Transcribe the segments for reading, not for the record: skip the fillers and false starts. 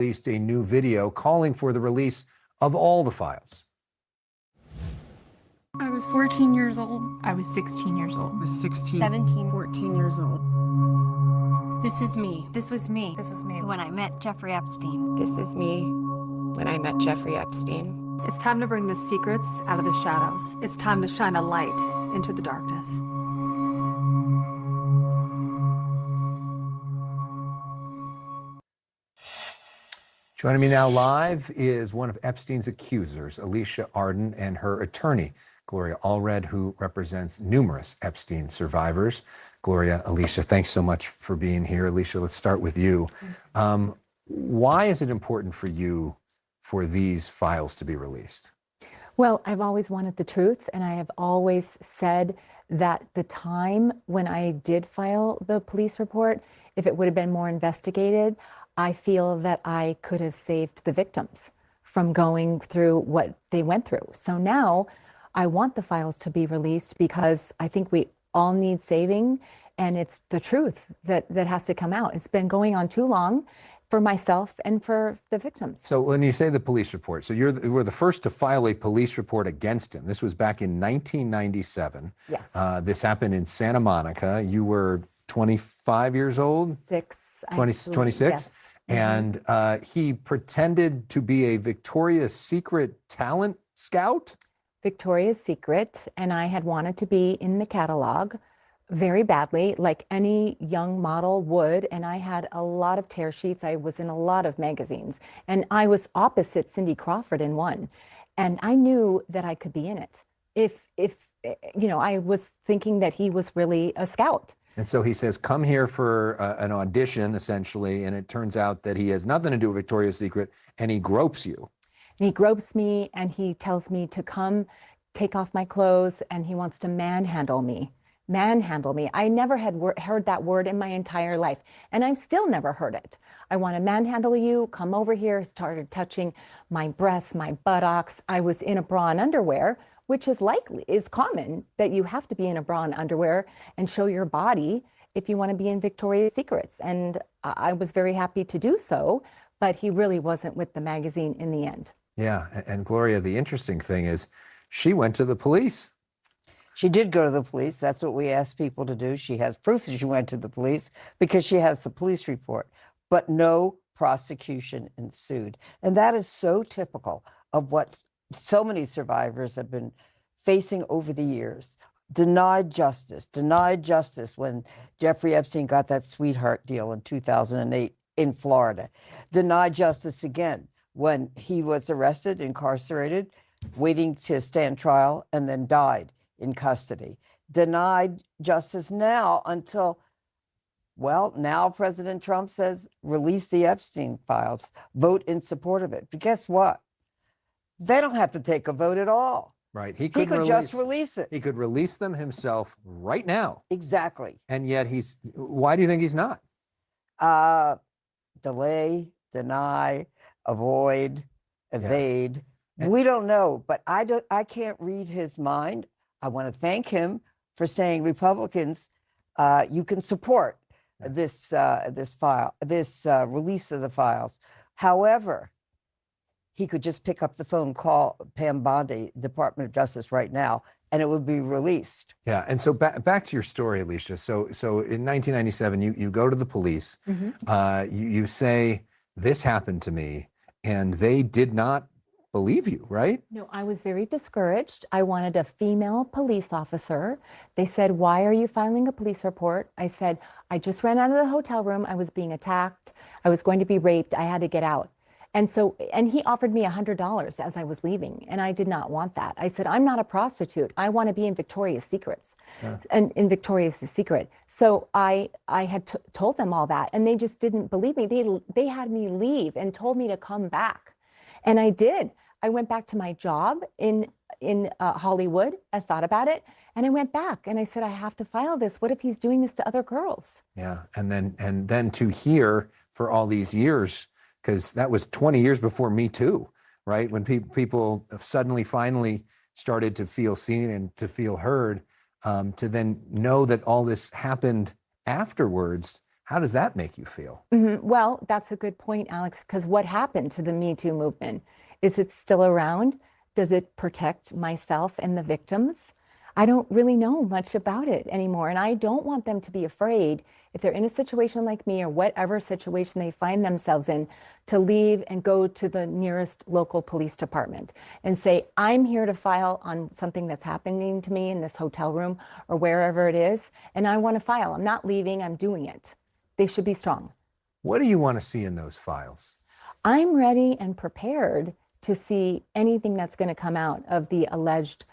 Released a new video calling for the release of all the files. I was 14 years old. I was 16 years old. I was 16. 17. 14 years old. This is me. This was me. This is me. When I met Jeffrey Epstein. This is me when I met Jeffrey Epstein. It's time to bring the secrets out of the shadows. It's time to shine a light into the darkness. Joining me now live is one of Epstein's accusers, Alicia Arden, and her attorney, Gloria Allred, who represents numerous Epstein survivors. Gloria, Alicia, thanks so much for being here. Alicia, let's start with you. Why is it important for you for these files to be released? Well, I've always wanted the truth, and I have always said that the time when I did file the police report, if it would have been more investigated, I feel that I could have saved the victims from going through what they went through. So now I want the files to be released because I think we all need saving, and it's the truth that has to come out. It's been going on too long for myself and for the victims. So when you say the police report, so you were the first to file a police report against him. This was back in 1997. Yes. This happened in Santa Monica. You were 25 years old? 26? Yes. And he pretended to be a Victoria's Secret talent scout? Victoria's Secret, and I had wanted to be in the catalog very badly, like any young model would, and I had a lot of tear sheets. I was in a lot of magazines, and I was opposite Cindy Crawford in one, and I knew that I could be in it. If you know, I was thinking that he was really a scout. And so he says, come here for an audition, essentially, and it turns out that he has nothing to do with Victoria's Secret, and he gropes you. And he gropes me, and he tells me to come take off my clothes, and he wants to manhandle me. Manhandle me. I never had heard that word in my entire life, and I've still never heard it. I want to manhandle you, come over here, started touching my breasts, my buttocks. I was in a bra and underwear, which is common that you have to be in a bra and underwear and show your body if you want to be in Victoria's Secrets. And I was very happy to do so, but he really wasn't with the magazine in the end. Yeah, and Gloria, the interesting thing is she went to the police. She did go to the police. That's what we asked people to do. She has proof that she went to the police because she has the police report, but no prosecution ensued. And that is so typical of what so many survivors have been facing over the years. Denied justice when Jeffrey Epstein got that sweetheart deal in 2008 in Florida. Denied justice again when he was arrested, incarcerated, waiting to stand trial, and then died in custody. Denied justice now until, well, now President Trump says, release the Epstein files, vote in support of it. But guess what? They don't have to take a vote at all. Right. He could just release it. He could release them himself right now. Exactly. And yet why do you think he's not? Delay, deny, avoid, evade. Yeah. We don't know, but I can't read his mind. I want to thank him for saying, Republicans, you can support this release of the files. However, he could just pick up the phone, call Pam Bondi, Department of Justice right now, and it would be released. Yeah, and so back to your story, Alicia. So in 1997, you go to the police. Mm-hmm. You say, this happened to me, and they did not believe you, right? No, I was very discouraged. I wanted a female police officer. They said, why are you filing a police report? I said, I just ran out of the hotel room. I was being attacked. I was going to be raped. I had to get out. And he offered me $100 as I was leaving, and I did not want that. I said, I'm not a prostitute. I want to be in Victoria's Secrets, and in Victoria's Secret. So I had told them all that, and they just didn't believe me. They had me leave and told me to come back, and I did. I went back to my job in Hollywood. I thought about it, and I went back, and I said, I have to file this. What if he's doing this to other girls? Yeah, and then to hear for all these years. Because that was 20 years before Me Too, right? When people suddenly, finally started to feel seen and to feel heard, to then know that all this happened afterwards. How does that make you feel? Well, that's a good point, Alex, because what happened to the Me Too movement? Is it still around? Does it protect myself and the victims? I don't really know much about it anymore. And I don't want them to be afraid if they're in a situation like me or whatever situation they find themselves in to leave and go to the nearest local police department and say, I'm here to file on something that's happening to me in this hotel room or wherever it is. And I want to file. I'm not leaving. I'm doing it. They should be strong. What do you want to see in those files? I'm ready and prepared to see anything that's going to come out of the alleged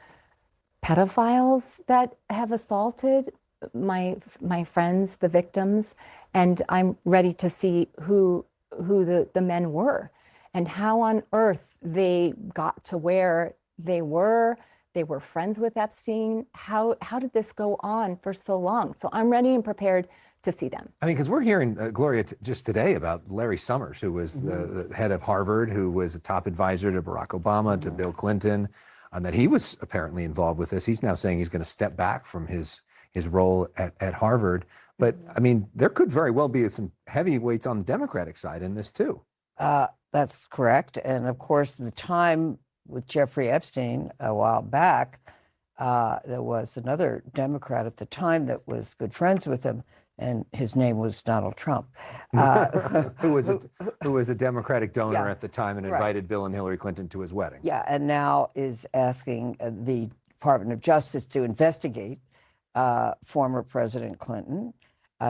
pedophiles that have assaulted my friends, the victims, and I'm ready to see who the men were and how on earth they got to where they were. They were friends with Epstein. How did this go on for so long? So I'm ready and prepared to see them. I mean, because we're hearing, Gloria, just today about Larry Summers, who was the head of Harvard, who was a top advisor to Barack Obama, to Bill Clinton, and that he was apparently involved with this. He's now saying he's going to step back from his role at Harvard. But I mean, there could very well be some heavyweights on the Democratic side in this too. That's correct. And of course, the time with Jeffrey Epstein a while back, there was another Democrat at the time that was good friends with him, and his name was Donald Trump. Who was a Democratic donor at the time and invited Bill and Hillary Clinton to his wedding. Yeah, and now is asking the Department of Justice to investigate former President Clinton.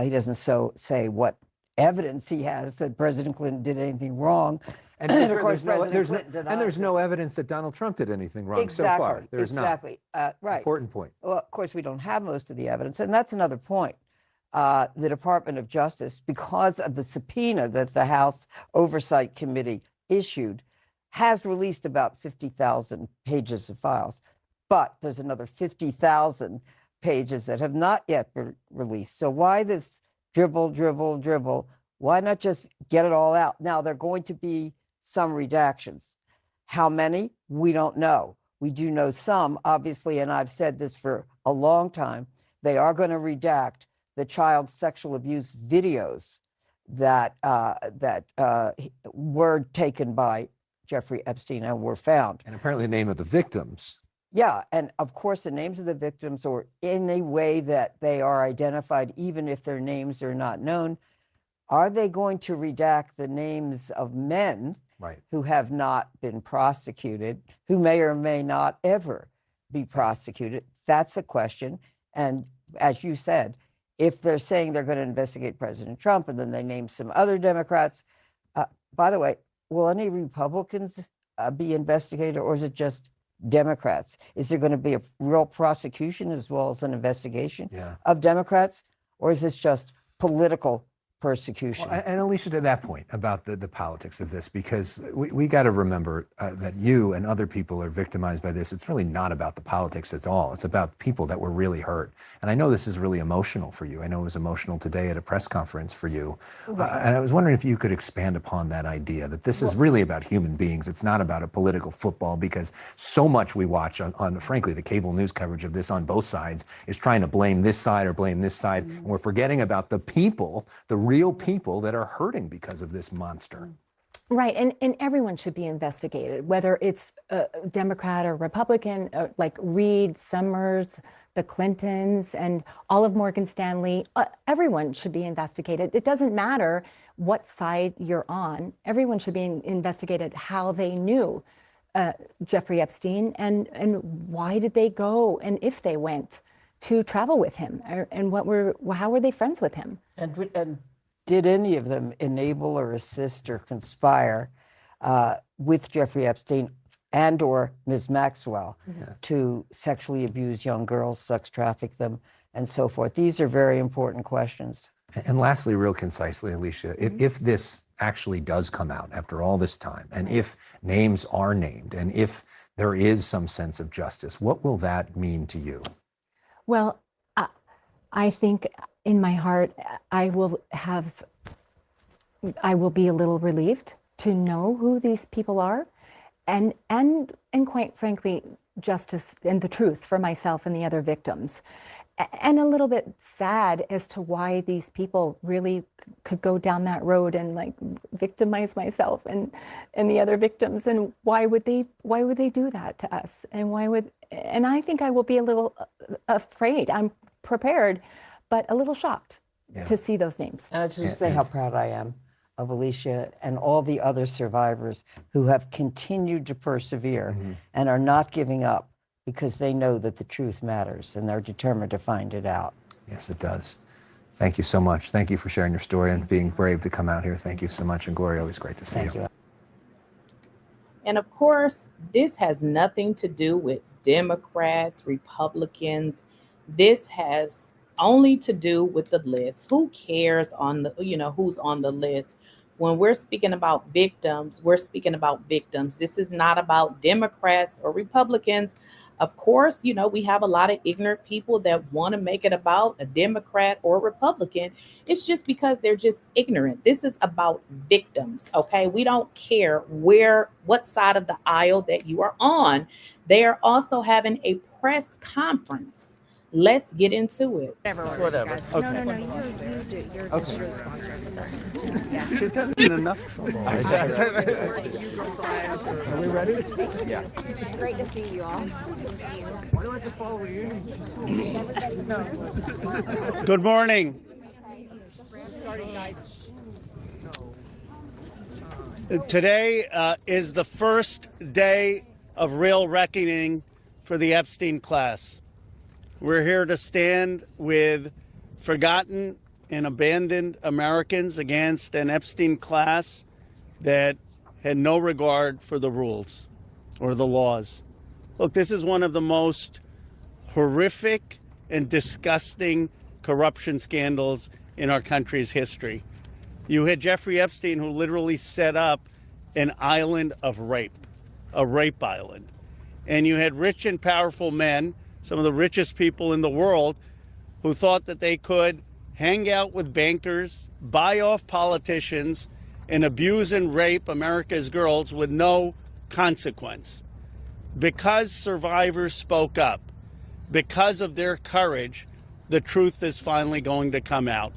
He doesn't say what evidence he has that President Clinton did anything wrong. And of course, there's no evidence that Donald Trump did anything wrong so far. There's exactly. Right. Important point. Well, of course, we don't have most of the evidence, and that's another point. The Department of Justice, because of the subpoena that the House Oversight Committee issued, has released about 50,000 pages of files, but there's another 50,000 pages that have not yet been released. So why this dribble? Why not just get it all out? Now, there are going to be some redactions. How many? We don't know. We do know some, obviously, and I've said this for a long time. They are going to redact the child sexual abuse videos that were taken by Jeffrey Epstein and were found. And apparently the name of the victims. Yeah, and of course the names of the victims, or in a way that they are identified, even if their names are not known. Are they going to redact the names of men who have not been prosecuted, who may or may not ever be prosecuted? That's a question. And as you said, if they're saying they're going to investigate President Trump and then they name some other Democrats, by the way, will any Republicans be investigated, or is it just Democrats? Is there going to be a real prosecution as well as an investigation of Democrats, or is this just political persecution? Well, and Alicia, to that point about the politics of this, because we got to remember that you and other people are victimized by this. It's really not about the politics at all. It's about people that were really hurt. And I know this is really emotional for you. I know it was emotional today at a press conference for you. And I was wondering if you could expand upon that idea that this is really about human beings. It's not about a political football, because so much we watch on frankly, the cable news coverage of this on both sides is trying to blame this side or blame this side. And we're forgetting about the people, the real people that are hurting because of this monster. Right, and everyone should be investigated, whether it's Democrat or Republican, like Reid, Summers, the Clintons, and all of Morgan Stanley. Everyone should be investigated. It doesn't matter what side you're on. Everyone should be investigated how they knew Jeffrey Epstein and why did they go, and if they went to travel with him, and how were they friends with him? And did any of them enable or assist or conspire with Jeffrey Epstein and or Ms. Maxwell to sexually abuse young girls, sex traffic them, and so forth? These are very important questions. And lastly, real concisely, Alicia, if this actually does come out after all this time, and if names are named, and if there is some sense of justice, what will that mean to you? Well, I think in my heart, I will be a little relieved to know who these people are, and quite frankly, justice and the truth for myself and the other victims. and a little bit sad as to why these people really could go down that road and like victimize myself and the other victims, and why would they do that to us, and I think I will be a little afraid. I'm prepared, but a little shocked to see those names. And I just say how proud I am of Alicia and all the other survivors who have continued to persevere and are not giving up, because they know that the truth matters and they're determined to find it out. Yes, it does. Thank you so much. Thank you for sharing your story and being brave to come out here. Thank you so much. And Gloria, always great to see you. Thank you. And of course, this has nothing to do with Democrats, Republicans. This has only to do with the list. Who cares on the, who's on the list? When we're speaking about victims, we're speaking about victims. This is not about Democrats or Republicans. Of course, we have a lot of ignorant people that want to make it about a Democrat or Republican. It's just because they're just ignorant. This is about victims, okay? We don't care what side of the aisle that you are on. They are also having a press conference. Let's get into it. Whatever. Okay. No, you do. You're responsible. Yeah. She's got enough trouble. Are we ready? Yeah. Great to see you all. Why do I have to follow you? Good morning. Today is the first day of real reckoning for the Epstein class. We're here to stand with forgotten and abandoned Americans against an Epstein class that had no regard for the rules or the laws. Look, this is one of the most horrific and disgusting corruption scandals in our country's history. You had Jeffrey Epstein, who literally set up an island of rape, a rape island. And you had rich and powerful men, some of the richest people in the world, who thought that they could hang out with bankers, buy off politicians, and abuse and rape America's girls with no consequence. Because survivors spoke up, because of their courage, the truth is finally going to come out.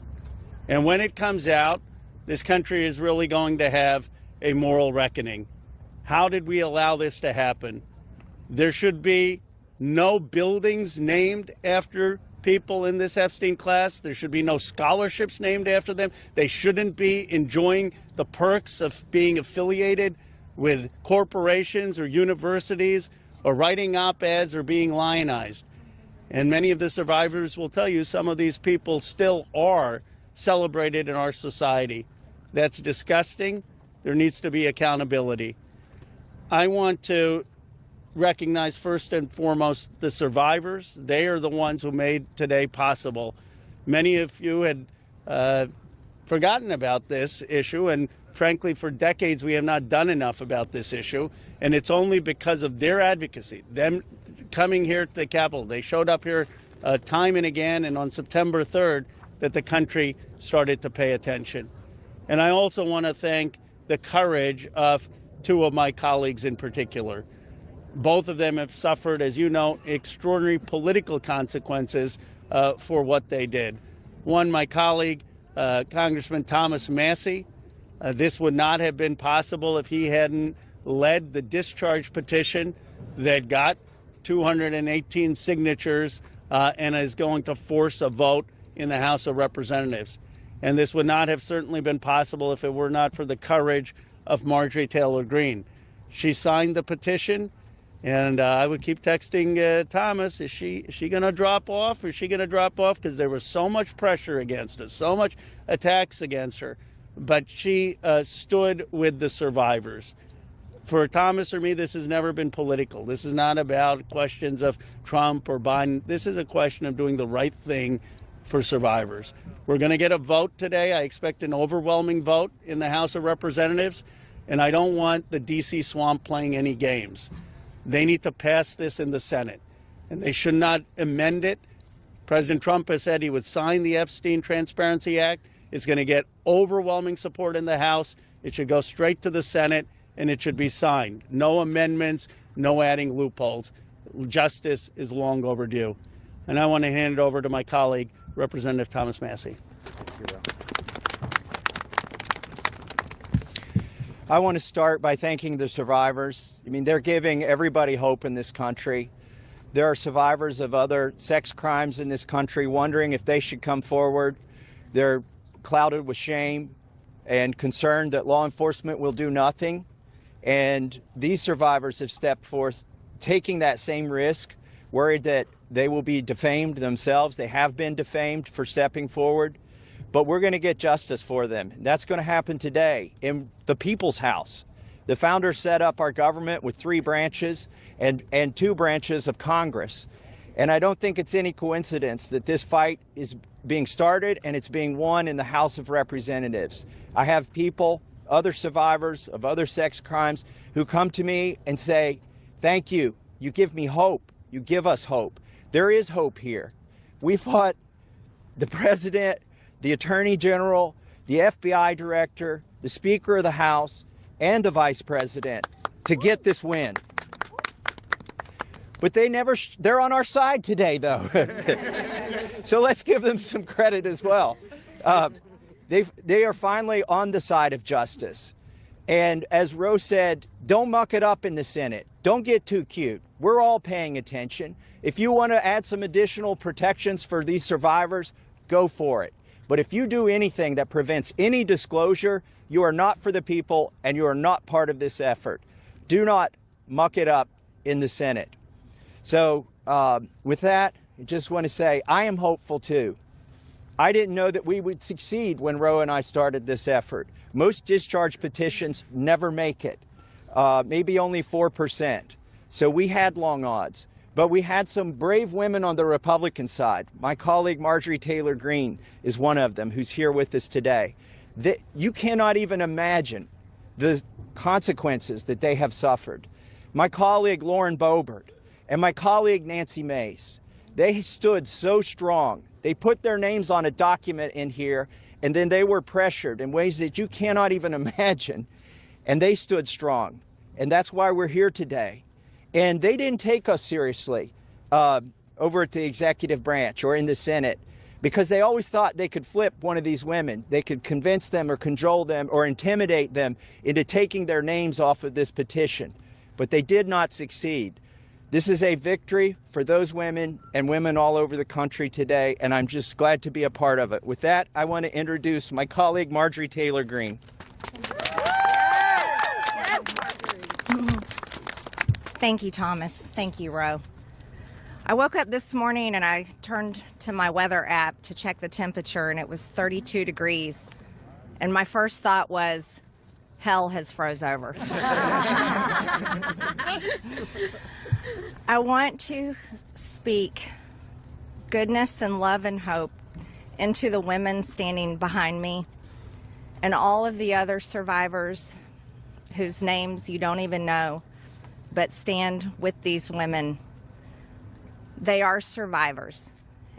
And when it comes out, this country is really going to have a moral reckoning. How did we allow this to happen? There should be no buildings named after people in this Epstein class. There should be no scholarships named after them. They shouldn't be enjoying the perks of being affiliated with corporations or universities or writing op-eds or being lionized. And many of the survivors will tell you some of these people still are celebrated in our society. That's disgusting. There needs to be accountability. I want to recognize first and foremost the survivors. They are the ones who made today possible. Many of you had forgotten about this issue, and frankly, for decades, we have not done enough about this issue. And it's only because of their advocacy, them coming here to the Capitol. They showed up here time and again, and on September 3rd, that the country started to pay attention. And I also want to thank the courage of two of my colleagues in particular. Both of them have suffered, as you know, extraordinary political consequences for what they did. One, my colleague, Congressman Thomas Massie. This would not have been possible if he hadn't led the discharge petition that got 218 signatures and is going to force a vote in the House of Representatives. And this would not have certainly been possible if it were not for the courage of Marjorie Taylor Greene. She signed the petition, and I would keep texting Thomas, is she going to drop off? Is she going to drop off? Because there was so much pressure against her, so much attacks against her. But she stood with the survivors. For Thomas or me, this has never been political. This is not about questions of Trump or Biden. This is a question of doing the right thing for survivors. We're going to get a vote today. I expect an overwhelming vote in the House of Representatives, and I don't want the D.C. swamp playing any games. They need to pass this in the Senate, and they should not amend it. President Trump has said he would sign the Epstein Transparency Act. It's going to get overwhelming support in the House. It should go straight to the Senate, and it should be signed. No amendments, no adding loopholes. Justice is long overdue. And I want to hand it over to my colleague, Representative Thomas Massie. I want to start by thanking the survivors. I mean, they're giving everybody hope in this country. There are survivors of other sex crimes in this country wondering if they should come forward. They're clouded with shame and concerned that law enforcement will do nothing. And these survivors have stepped forth, taking that same risk, worried that they will be defamed themselves. They have been defamed for stepping forward. But we're going to get justice for them. That's going to happen today in the People's House. The founders set up our government with 3 branches and 2 branches of Congress. And I don't think it's any coincidence that this fight is being started and it's being won in the House of Representatives. I have people, other survivors of other sex crimes, who come to me and say, thank you. You give me hope. You give us hope. There is hope here. We fought the president, the Attorney General, the FBI Director, the Speaker of the House, and the Vice President to get this win. But they're on our side today, though. So let's give them some credit as well. They are finally on the side of justice. And as Rose said, don't muck it up in the Senate. Don't get too cute. We're all paying attention. If you want to add some additional protections for these survivors, go for it. But if you do anything that prevents any disclosure, you are not for the people and you are not part of this effort. Do not muck it up in the Senate. So with that, I just want to say I am hopeful too. I didn't know that we would succeed when Roe and I started this effort. Most discharge petitions never make it, maybe only 4%. So we had long odds. But we had some brave women on the Republican side. My colleague Marjorie Taylor Greene is one of them who's here with us today. You cannot even imagine the consequences that they have suffered. My colleague Lauren Boebert and my colleague Nancy Mace, they stood so strong. They put their names on a document in here, and then they were pressured in ways that you cannot even imagine. And they stood strong. And that's why we're here today. And they didn't take us seriously over at the executive branch or in the Senate because they always thought they could flip one of these women. They could convince them or cajole them or intimidate them into taking their names off of this petition. But they did not succeed. This is a victory for those women and women all over the country today, and I'm just glad to be a part of it. With that, I want to introduce my colleague, Marjorie Taylor Greene. Thank you, Thomas. Thank you, Ro. I woke up this morning and I turned to my weather app to check the temperature, and it was 32 degrees. And my first thought was, hell has froze over. I want to speak goodness and love and hope into the women standing behind me and all of the other survivors whose names you don't even know, but stand with these women. They are survivors,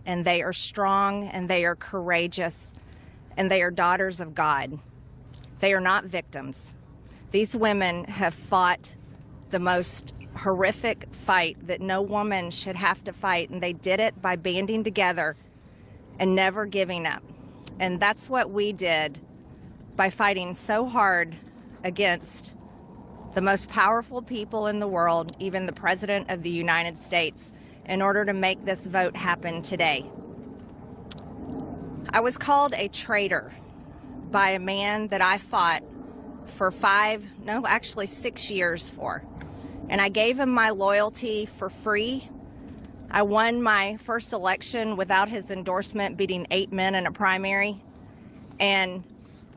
and they are strong, and they are courageous, and they are daughters of God. They are not victims. These women have fought the most horrific fight that no woman should have to fight, and they did it by banding together and never giving up. And that's what we did by fighting so hard against the most powerful people in the world, even the President of the United States, in order to make this vote happen today. I was called a traitor by a man that I fought for 6 years for. And I gave him my loyalty for free. I won my first election without his endorsement, beating 8 men in a primary. And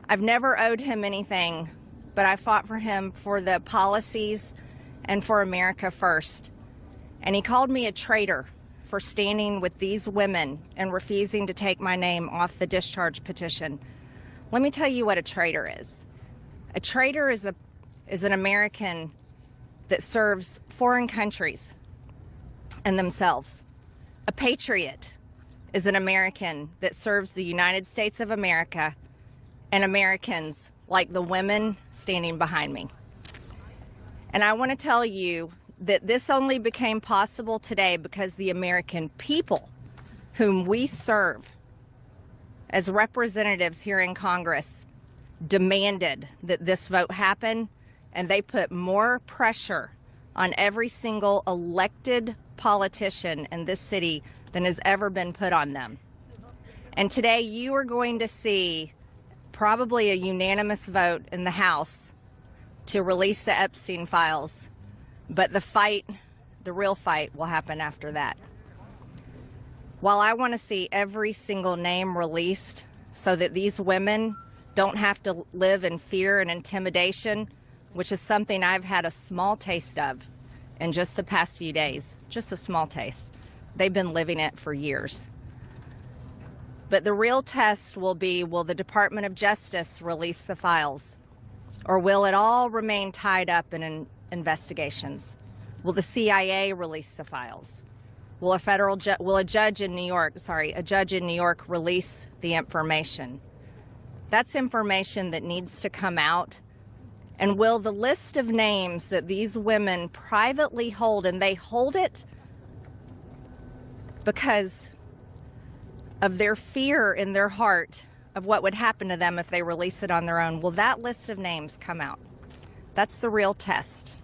I've never owed him anything, but I fought for him for the policies and for America first. And he called me a traitor for standing with these women and refusing to take my name off the discharge petition. Let me tell you what a traitor is. A traitor is an American that serves foreign countries and themselves. A patriot is an American that serves the United States of America and Americans like the women standing behind me. And I want to tell you that this only became possible today because the American people whom we serve as representatives here in Congress, demanded that this vote happen, and they put more pressure on every single elected politician in this city than has ever been put on them. And today you are going to see probably a unanimous vote in the House to release the Epstein files, but the fight, the real fight, will happen after that. While I want to see every single name released so that these women don't have to live in fear and intimidation, which is something I've had a small taste of in just the past few days, just a small taste. They've been living it for years. But the real test will be, will the Department of Justice release the files? Or will it all remain tied up in investigations? Will the CIA release the files? Will a judge in New York release the information? That's information that needs to come out. And will the list of names that these women privately hold, and they hold it because of their fear in their heart of what would happen to them if they release it on their own, will that list of names come out? That's the real test.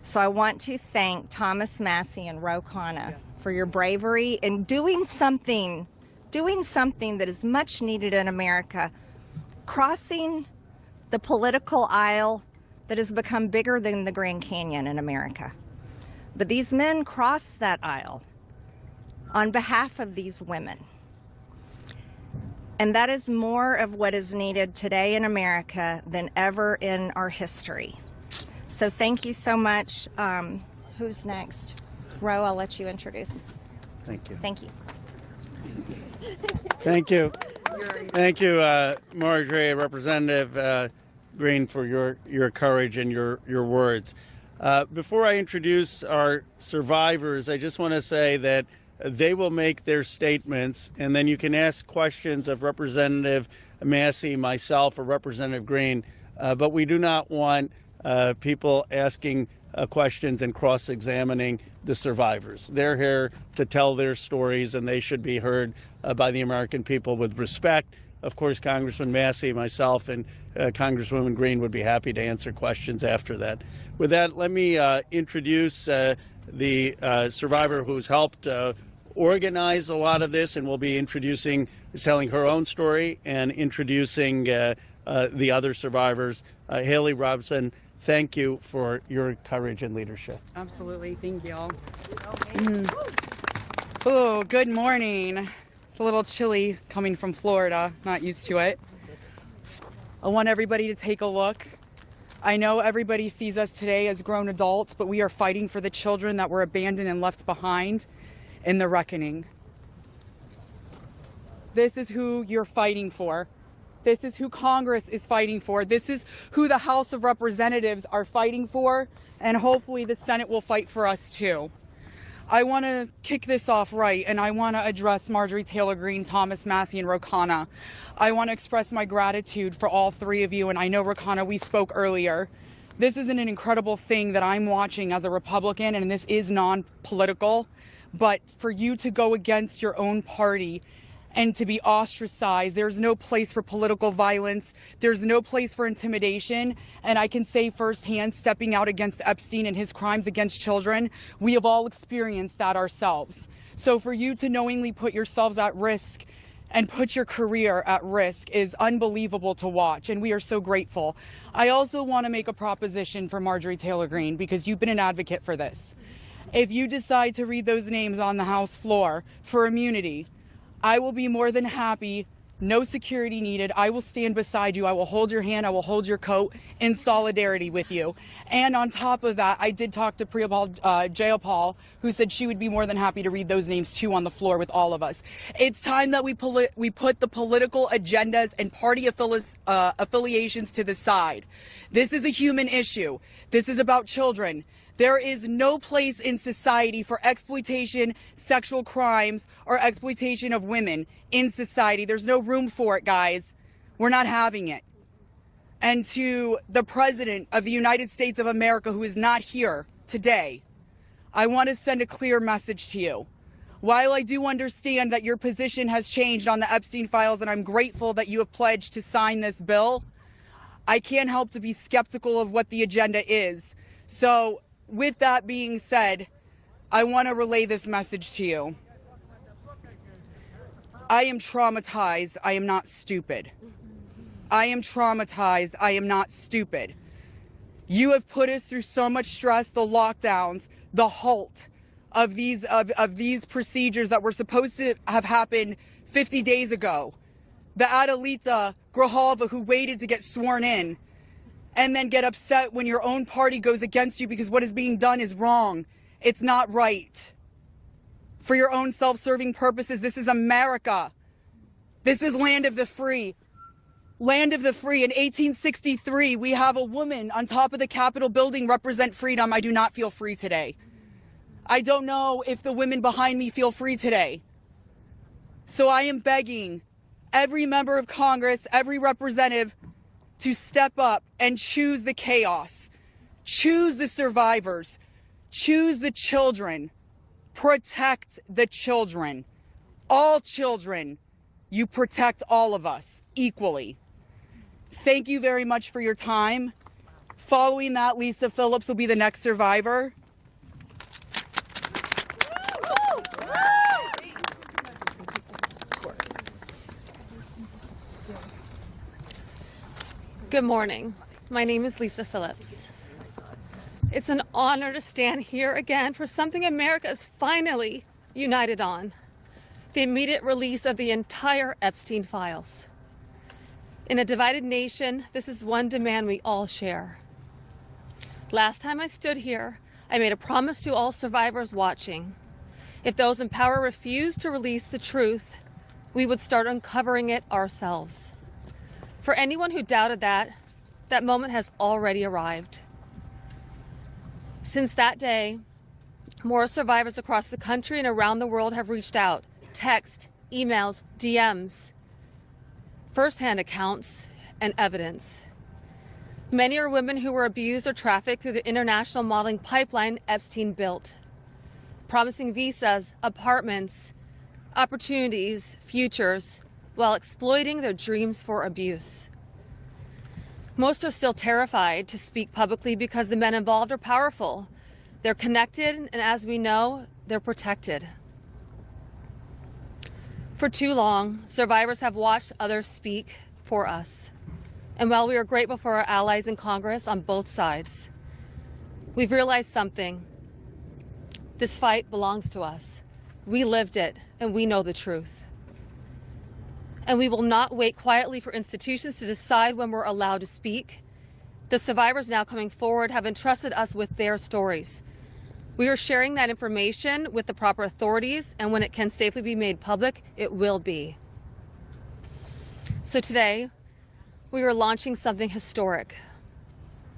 So I want to thank Thomas Massie and 𝐟𝐫𝐿 for your bravery in doing something that is much needed in America, crossing the political aisle that has become bigger than the Grand Canyon in America. But these men crossed that aisle on behalf of these women. And that is more of what is needed today in America than ever in our history. So thank you so much. Who's next? 𝐟𝐿, I'll let you introduce. Thank you. Thank you. Thank you. Thank you, Marjorie, Representative Green, for your courage and your words. Before I introduce our survivors, I just want to say that they will make their statements, and then you can ask questions of Representative Massie, myself, or Representative Green, but we do not want people asking questions and cross-examining the survivors. They're here to tell their stories, and they should be heard by the American people with respect. Of course, Congressman Massie, myself, and Congresswoman Green would be happy to answer questions after that. With that, let me introduce the survivor who's helped organize a lot of this, and will be telling her own story and introducing the other survivors. Haley Robson, thank you for your courage and leadership. Absolutely. Thank y'all. Oh, good morning. It's a little chilly coming from Florida. Not used to it. I want everybody to take a look. I know everybody sees us today as grown adults, but we are fighting for the children that were abandoned and left behind in the reckoning. This is who you're fighting for. This is who Congress is fighting for. This is who the House of Representatives are fighting for, and hopefully the Senate will fight for us too. I want to kick this off right, and I want to address Marjorie Taylor Greene, Thomas Massie, and 𝐟𝐿. I want to express my gratitude for all three of you, and I know 𝐟𝐿, we spoke earlier. This is an incredible thing that I'm watching as a Republican, and this is non-political, but for you to go against your own party and to be ostracized, there's no place for political violence, there's no place for intimidation, and I can say firsthand, stepping out against Epstein and his crimes against children, we have all experienced that ourselves. So for you to knowingly put yourselves at risk and put your career at risk is unbelievable to watch, and we are so grateful. I also want to make a proposition for Marjorie Taylor Greene, because you've been an advocate for this. If you decide to read those names on the House floor for immunity, I will be more than happy, no security needed. I will stand beside you. I will hold your hand. I will hold your coat in solidarity with you. And on top of that, I did talk to 𝐸𝐵𝐿, who said she would be more than happy to read those names too on the floor with all of us. It's time that we put the political agendas and party affiliations to the side. This is a human issue. This is about children. There is no place in society for exploitation, sexual crimes, or exploitation of women in society. There's no room for it, guys. We're not having it. And to the President of the United States of America, who is not here today, I want to send a clear message to you. While I do understand that your position has changed on the Epstein files, and I'm grateful that you have pledged to sign this bill, I can't help to be skeptical of what the agenda is. So with that being said, I want to relay this message to you. I am traumatized. I am not stupid. I am traumatized. I am not stupid. You have put us through so much stress, the lockdowns, the halt of these procedures that were supposed to have happened 50 days ago. The 𝐦𝐨𝐫𝐿 who waited to get sworn in and then get upset when your own party goes against you because what is being done is wrong. It's not right. For your own self-serving purposes, this is America. This is land of the free. Land of the free. In 1863, we have a woman on top of the Capitol building represent freedom. I do not feel free today. I don't know if the women behind me feel free today. So I am begging every member of Congress, every representative to step up and choose the chaos. Choose the survivors. Choose the children. Protect the children. All children. You protect all of us equally. Thank you very much for your time. Following that, Lisa Phillips will be the next survivor. Good morning. My name is Lisa Phillips. It's an honor to stand here again for something America is finally united on: the immediate release of the entire Epstein files. In a divided nation, this is one demand we all share. Last time I stood here, I made a promise to all survivors watching. If those in power refused to release the truth, we would start uncovering it ourselves. For anyone who doubted that, that moment has already arrived. Since that day, more survivors across the country and around the world have reached out. Text, emails, DMs, firsthand accounts, and evidence. Many are women who were abused or trafficked through the international modeling pipeline Epstein built, promising visas, apartments, opportunities, futures, while exploiting their dreams for abuse. Most are still terrified to speak publicly because the men involved are powerful. They're connected, and as we know, they're protected. For too long, survivors have watched others speak for us. And while we are grateful for our allies in Congress on both sides, we've realized something. This fight belongs to us. We lived it, and we know the truth. And we will not wait quietly for institutions to decide when we're allowed to speak. The survivors now coming forward have entrusted us with their stories. We are sharing that information with the proper authorities, and when it can safely be made public, it will be. So today, we are launching something historic.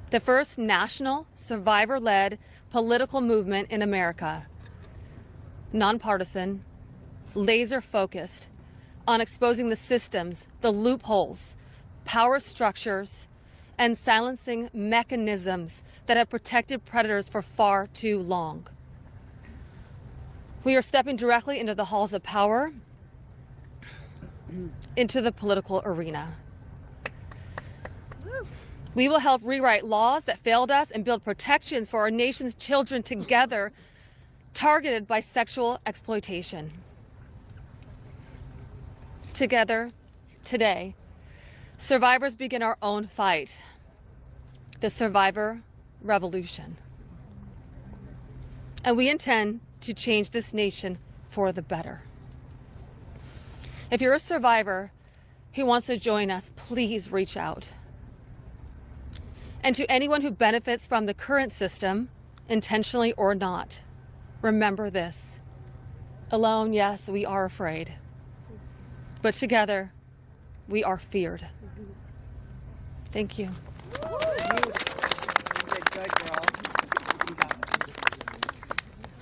The first national, survivor-led political movement in America. Nonpartisan, laser-focused on exposing the systems, the loopholes, power structures, and silencing mechanisms that have protected predators for far too long. We are stepping directly into the halls of power, into the political arena. We will help rewrite laws that failed us and build protections for our nation's children together, targeted by sexual exploitation. Together, today, survivors begin our own fight, the survivor revolution. And we intend to change this nation for the better. If you're a survivor who wants to join us, please reach out. And to anyone who benefits from the current system, intentionally or not, remember this. Alone, yes, we are afraid. But together, we are feared. Thank you.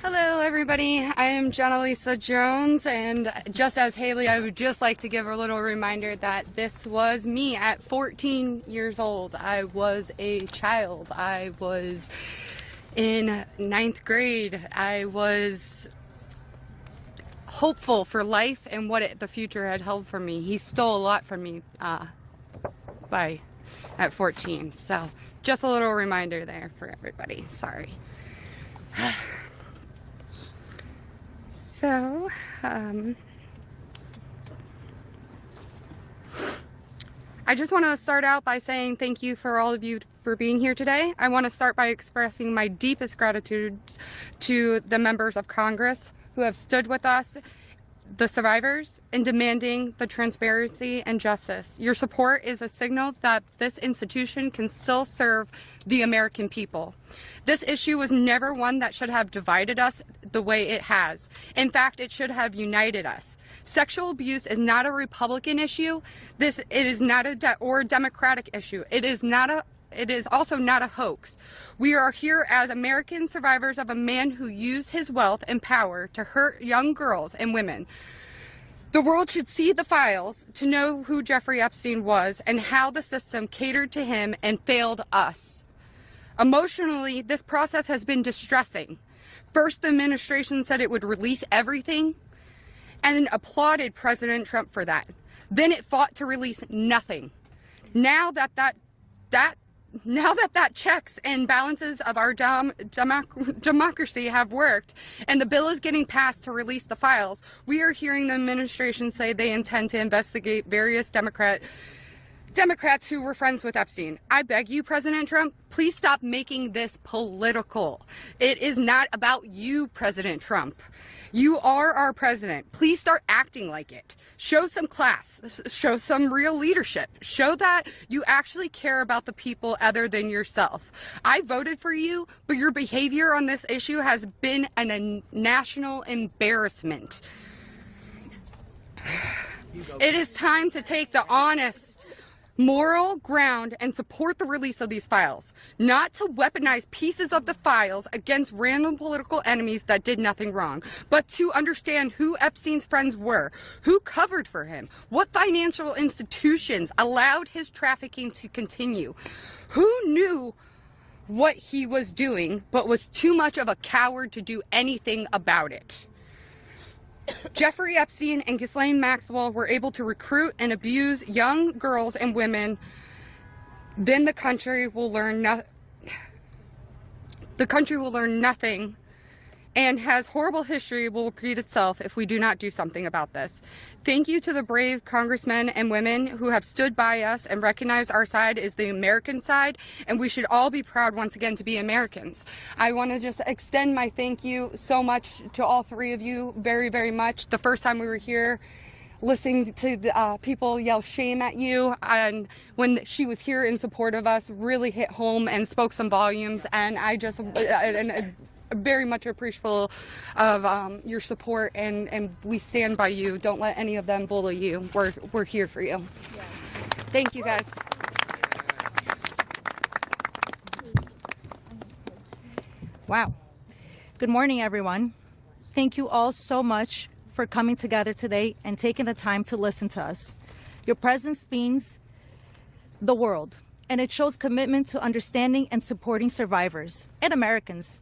Hello, everybody. I am Jenna Lisa Jones, and just as Haley, I would just like to give a little reminder that this was me at 14 years old. I was a child. I was in 9th grade. I was hopeful for life and what the future had held for me. He stole a lot from me at 14. So just a little reminder there for everybody. Sorry. So, I just want to start out by saying thank you for all of you for being here today. I want to start by expressing my deepest gratitude to the members of Congress who have stood with us, the survivors, in demanding the transparency and justice. Your support is a signal that this institution can still serve the American people. This issue was never one that should have divided us the way it has. In fact, it should have united us. Sexual abuse is not a Republican issue. It is not a Democratic issue. It is also not a hoax. We are here as American survivors of a man who used his wealth and power to hurt young girls and women. The world should see the files to know who Jeffrey Epstein was and how the system catered to him and failed us. Emotionally, this process has been distressing. First, the administration said it would release everything and applauded President Trump for that. Then it fought to release nothing. Now that checks and balances of our democracy have worked and the bill is getting passed to release the files, we are hearing the administration say they intend to investigate various Democrats who were friends with Epstein. I beg you, President Trump, please stop making this political. It is not about you, President Trump. You are our president. Please start acting like it. Show some class. Show some real leadership. Show that you actually care about the people other than yourself. I voted for you, but your behavior on this issue has been a national embarrassment. It is time to take the honest, moral ground and support the release of these files, not to weaponize pieces of the files against random political enemies that did nothing wrong, but to understand who Epstein's friends were, who covered for him, what financial institutions allowed his trafficking to continue, who knew what he was doing but was too much of a coward to do anything about it. Jeffrey Epstein and Ghislaine Maxwell were able to recruit and abuse young girls and women. Then the country will learn nothing, and has horrible history will repeat itself if we do not do something about this. Thank you to the brave congressmen and women who have stood by us and recognized our side is the American side, and we should all be proud once again to be Americans. I want to just extend my thank you so much to all three of you very, very much. The first time we were here, listening to the people yell shame at you, and when she was here in support of us, really hit home and spoke some volumes, and I just very much appreciative of your support, and we stand by you. Don't let any of them bully you. We're here for you. Thank you, guys. Wow. Good morning, everyone. Thank you all so much for coming together today and taking the time to listen to us. Your presence means the world, and it shows commitment to understanding and supporting survivors and Americans.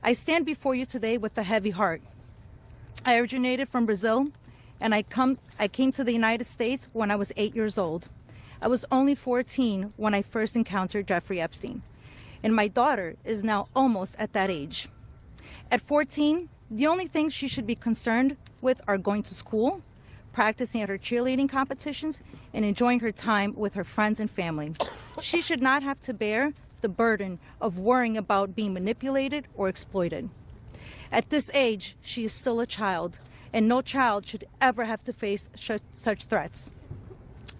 I stand before you today with a heavy heart. I originated from Brazil, and I came to the United States when I was 8 years old. I was only 14 when I first encountered Jeffrey Epstein, and my daughter is now almost at that age. At 14, the only things she should be concerned with are going to school, practicing at her cheerleading competitions, and enjoying her time with her friends and family. She should not have to bear the burden of worrying about being manipulated or exploited. At this age, she is still a child, and no child should ever have to face such threats.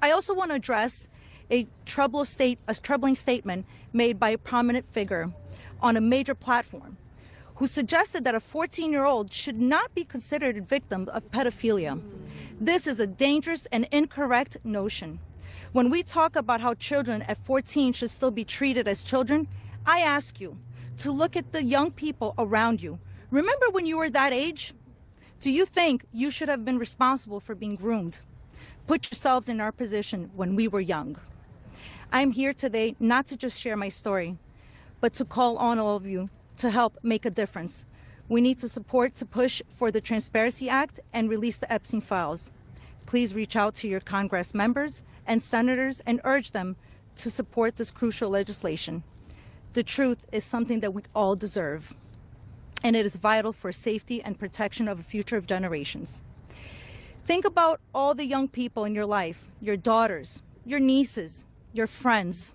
I also want to address a troubling statement made by a prominent figure on a major platform who suggested that a 14-year-old should not be considered a victim of pedophilia. This is a dangerous and incorrect notion. When we talk about how children at 14 should still be treated as children, I ask you to look at the young people around you. Remember when you were that age? Do you think you should have been responsible for being groomed? Put yourselves in our position when we were young. I'm here today not to just share my story, but to call on all of you to help make a difference. We need to support to push for the Transparency Act and release the Epstein files. Please reach out to your Congress members and senators and urge them to support this crucial legislation. The truth is something that we all deserve, and it is vital for safety and protection of the future of generations. Think about all the young people in your life, your daughters, your nieces, your friends.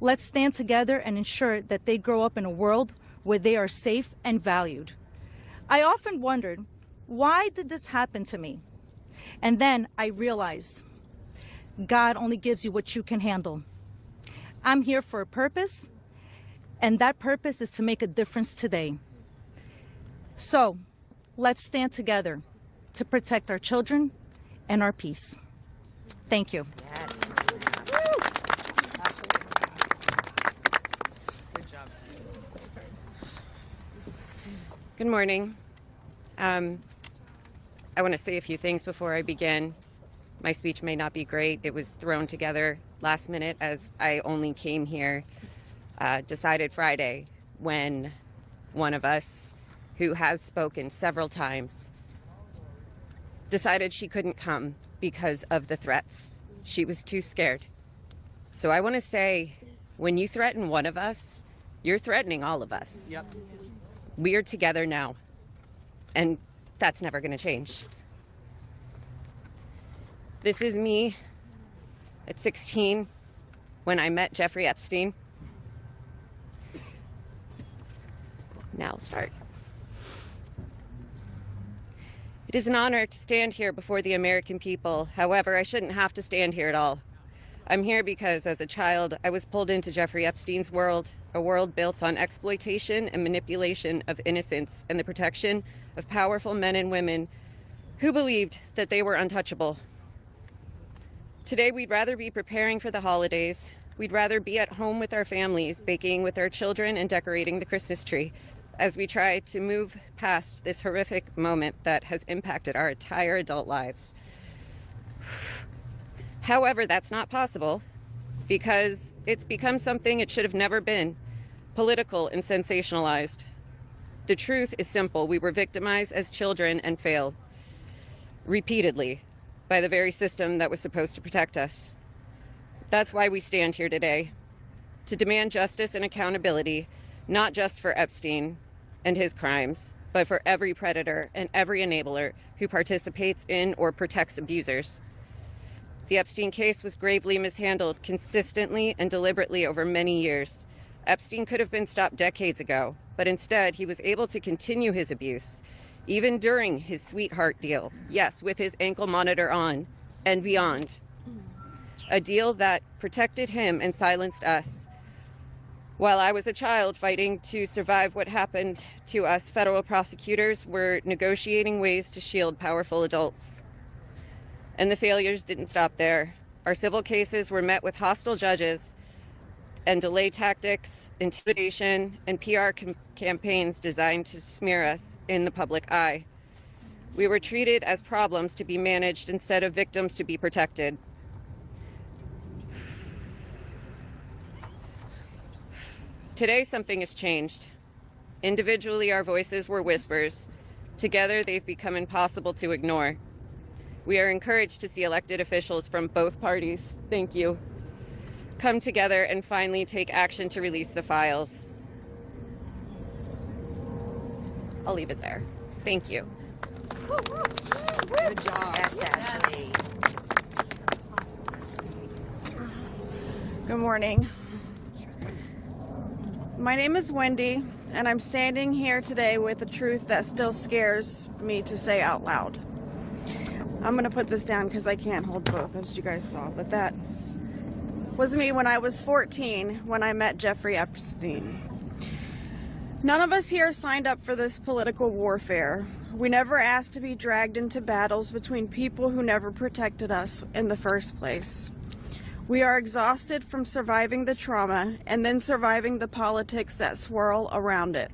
Let's stand together and ensure that they grow up in a world where they are safe and valued. I often wondered, why did this happen to me? And then I realized, God only gives you what you can handle. I'm here for a purpose, and that purpose is to make a difference today. So, let's stand together to protect our children and our peace. Thank you. Yes. Good morning. I want to say a few things before I begin. My speech may not be great. It was thrown together last minute as I only came here, decided Friday, when one of us, who has spoken several times, decided she couldn't come because of the threats. She was too scared. So I want to say, when you threaten one of us, you're threatening all of us. Yep. We are together now, and that's never going to change. This is me at 16 when I met Jeffrey Epstein. Now I'll start. It is an honor to stand here before the American people. However, I shouldn't have to stand here at all. I'm here because as a child, I was pulled into Jeffrey Epstein's world, a world built on exploitation and manipulation of innocence and the protection of powerful men and women who believed that they were untouchable. Today, we'd rather be preparing for the holidays. We'd rather be at home with our families, baking with our children and decorating the Christmas tree as we try to move past this horrific moment that has impacted our entire adult lives. However, that's not possible because it's become something it should have never been, political and sensationalized. The truth is simple. We were victimized as children and failed repeatedly by the very system that was supposed to protect us. That's why we stand here today, to demand justice and accountability, not just for Epstein and his crimes, but for every predator and every enabler who participates in or protects abusers. The Epstein case was gravely mishandled consistently and deliberately over many years. Epstein could have been stopped decades ago, but instead he was able to continue his abuse, even during his sweetheart deal. Yes, with his ankle monitor on and beyond. A deal that protected him and silenced us. While I was a child fighting to survive what happened to us, federal prosecutors were negotiating ways to shield powerful adults. And the failures didn't stop there. Our civil cases were met with hostile judges and delay tactics, intimidation, and PR campaigns designed to smear us in the public eye. We were treated as problems to be managed instead of victims to be protected. Today, something has changed. Individually, our voices were whispers. Together, they've become impossible to ignore. We are encouraged to see elected officials from both parties, thank you, come together and finally take action to release the files. I'll leave it there. Thank you. Good job. Yes. Good morning. My name is Wendy, and I'm standing here today with a truth that still scares me to say out loud. I'm going to put this down because I can't hold both, as you guys saw, but that was me when I was 14 when I met Jeffrey Epstein. None of us here signed up for this political warfare. We never asked to be dragged into battles between people who never protected us in the first place. We are exhausted from surviving the trauma and then surviving the politics that swirl around it.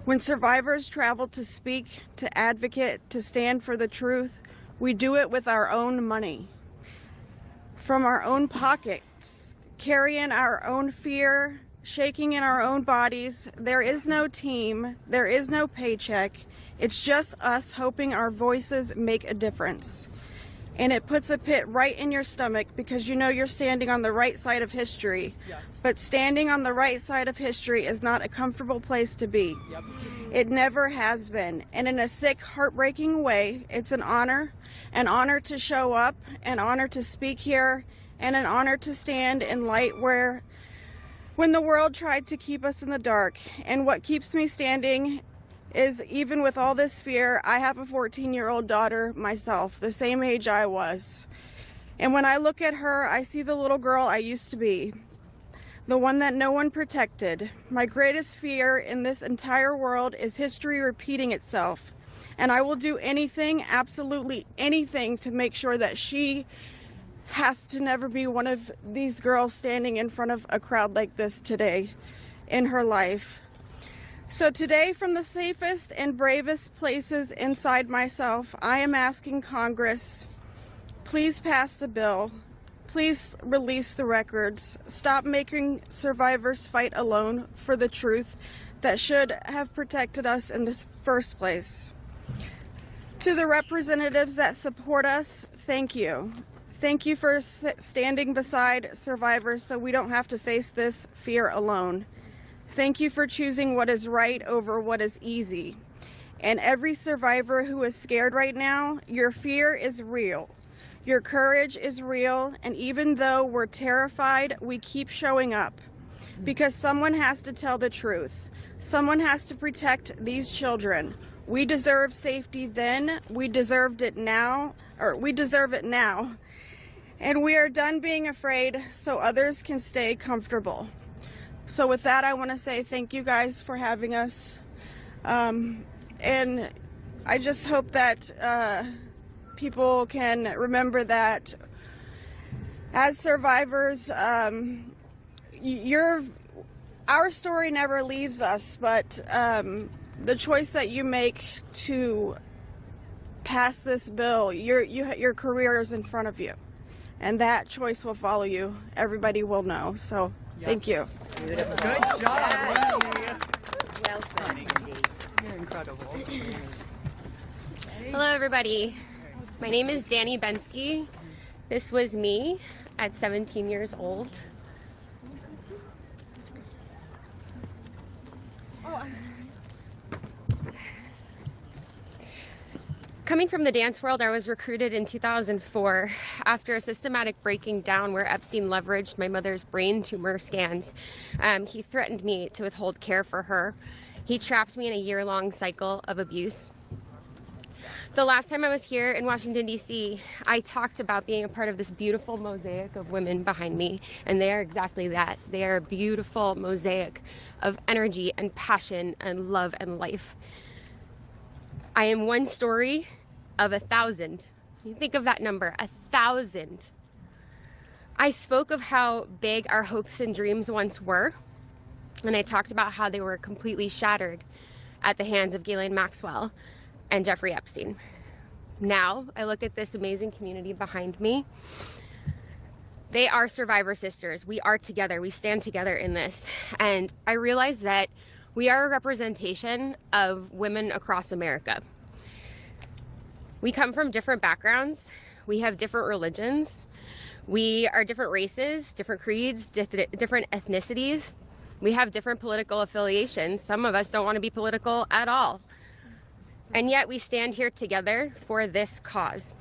When survivors travel to speak, to advocate, to stand for the truth, we do it with our own money, from our own pockets, carrying our own fear, shaking in our own bodies. There is no team. There is no paycheck. It's just us hoping our voices make a difference. And it puts a pit right in your stomach because you know you're standing on the right side of history. Yes. But standing on the right side of history is not a comfortable place to be. Yep. It never has been. And in a sick, heartbreaking way, it's an honor to show up, an honor to speak here, and an honor to stand in light when the world tried to keep us in the dark. And what keeps me standing is, even with all this fear, I have a 14-year-old daughter myself, the same age I was. And when I look at her, I see the little girl I used to be, the one that no one protected. My greatest fear in this entire world is history repeating itself. And I will do anything, absolutely anything, to make sure that she has to never be one of these girls standing in front of a crowd like this today in her life. So today, from the safest and bravest places inside myself, I am asking Congress, please pass the bill. Please release the records. Stop making survivors fight alone for the truth that should have protected us in the first place. To the representatives that support us, thank you. Thank you for standing beside survivors so we don't have to face this fear alone. Thank you for choosing what is right over what is easy. And every survivor who is scared right now, your fear is real. Your courage is real. And even though we're terrified, we keep showing up because someone has to tell the truth. Someone has to protect these children. We deserve safety then. We deserve it now. And we are done being afraid so others can stay comfortable. So with that, I want to say thank you guys for having us. And I just hope that people can remember that as survivors, our story never leaves us, but the choice that you make to pass this bill, your career is in front of you. And that choice will follow you. Everybody will know. So thank you. Good job. Well said. You're incredible. Hello, everybody. My name is Danny Bensky. This was me at 17 years old. Oh, I'm sorry. Coming from the dance world, I was recruited in 2004 after a systematic breaking down where Epstein leveraged my mother's brain tumor scans. He threatened me to withhold care for her. He trapped me in a year-long cycle of abuse. The last time I was here in Washington, D.C., I talked about being a part of this beautiful mosaic of women behind me, and they are exactly that. They are a beautiful mosaic of energy and passion and love and life. I am one story of 1,000. You think of that number, 1,000. I spoke of how big our hopes and dreams once were, and I talked about how they were completely shattered at the hands of Ghislaine Maxwell and Jeffrey Epstein. Now, I look at this amazing community behind me. They are survivor sisters. We are together. We stand together in this. And I realize that we are a representation of women across America. We come from different backgrounds. We have different religions. We are different races, different creeds, different ethnicities. We have different political affiliations. Some of us don't want to be political at all. And yet we stand here together for this cause.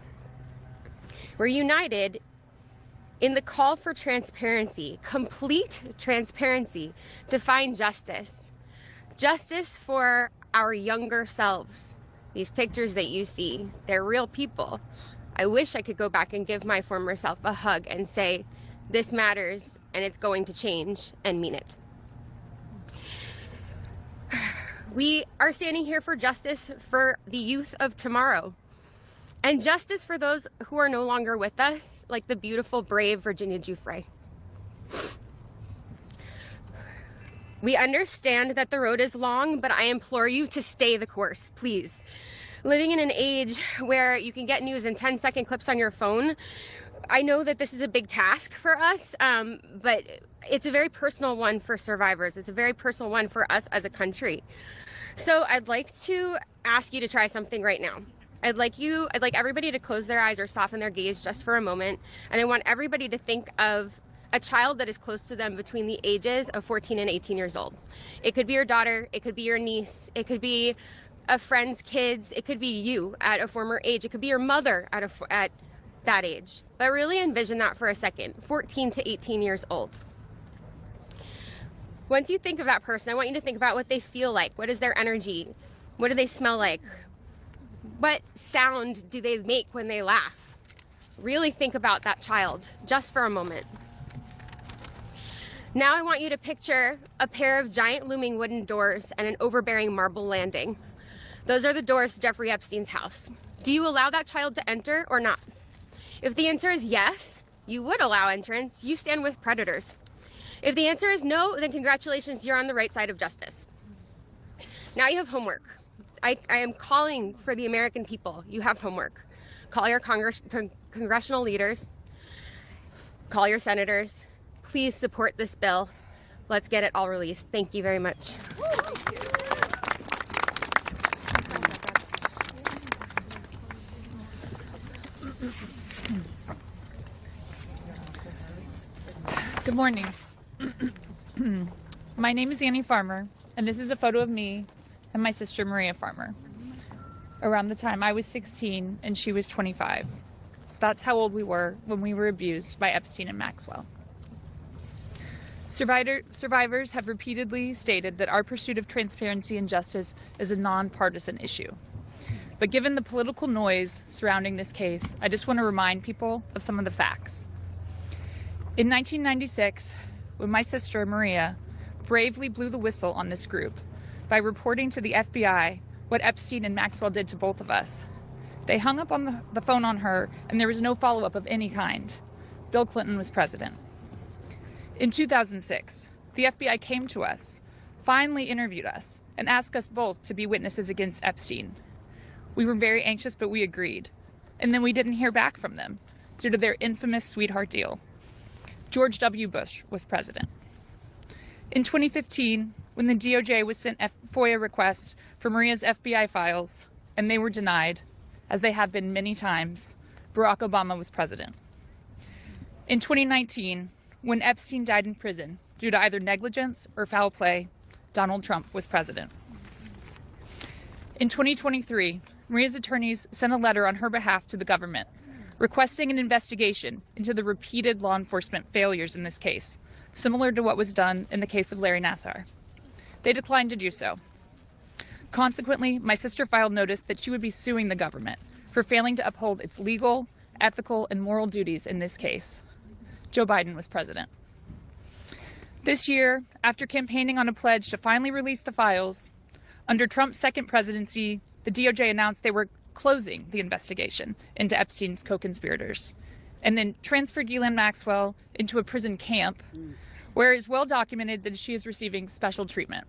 We're united in the call for transparency, complete transparency, to find justice. Justice for our younger selves. These pictures that you see, they're real people. I wish I could go back and give my former self a hug and say, this matters and it's going to change, and mean it. We are standing here for justice for the youth of tomorrow. And justice for those who are no longer with us, like the beautiful, brave Virginia Giuffre. We understand that the road is long, but I implore you to stay the course, please. Living in an age where you can get news in 10-second clips on your phone, I know that this is a big task for us, but it's a very personal one for survivors. It's a very personal one for us as a country. So I'd like to ask you to try something right now. I'd like everybody to close their eyes or soften their gaze just for a moment. And I want everybody to think of a child that is close to them between the ages of 14 and 18 years old. It could be your daughter, it could be your niece, it could be a friend's kids, it could be you at a former age, it could be your mother at that age. But really envision that for a second, 14 to 18 years old. Once you think of that person, I want you to think about what they feel like. What is their energy? What do they smell like? What sound do they make when they laugh? Really think about that child just for a moment. Now I want you to picture a pair of giant looming wooden doors and an overbearing marble landing. Those are the doors to Jeffrey Epstein's house. Do you allow that child to enter or not? If the answer is yes, you would allow entrance. You stand with predators. If the answer is no, then congratulations, you're on the right side of justice. Now you have homework. I am calling for the American people. You have homework. Call your congressional leaders. Call your senators. Please support this bill. Let's get it all released. Thank you very much. Good morning. My name is Annie Farmer, and this is a photo of me and my sister Maria Farmer. Around the time I was 16 and she was 25. That's how old we were when we were abused by Epstein and Maxwell. Survivors have repeatedly stated that our pursuit of transparency and justice is a nonpartisan issue. But given the political noise surrounding this case, I just want to remind people of some of the facts. In 1996, when my sister Maria bravely blew the whistle on this group by reporting to the FBI what Epstein and Maxwell did to both of us, they hung up on the phone on her and there was no follow-up of any kind. Bill Clinton was president. In 2006, the FBI came to us, finally interviewed us, and asked us both to be witnesses against Epstein. We were very anxious, but we agreed. And then we didn't hear back from them due to their infamous sweetheart deal. George W. Bush was president. In 2015, when the DOJ was sent FOIA requests for Maria's FBI files, and they were denied, as they have been many times, Barack Obama was president. In 2019, when Epstein died in prison due to either negligence or foul play, Donald Trump was president. In 2023, Maria's attorneys sent a letter on her behalf to the government, requesting an investigation into the repeated law enforcement failures in this case, similar to what was done in the case of Larry Nassar. They declined to do so. Consequently, my sister filed notice that she would be suing the government for failing to uphold its legal, ethical, and moral duties in this case. Joe Biden was president. This year, after campaigning on a pledge to finally release the files, under Trump's second presidency, the DOJ announced they were closing the investigation into Epstein's co-conspirators, and then transferred Ghislaine Maxwell into a prison camp, where it is well documented that she is receiving special treatment.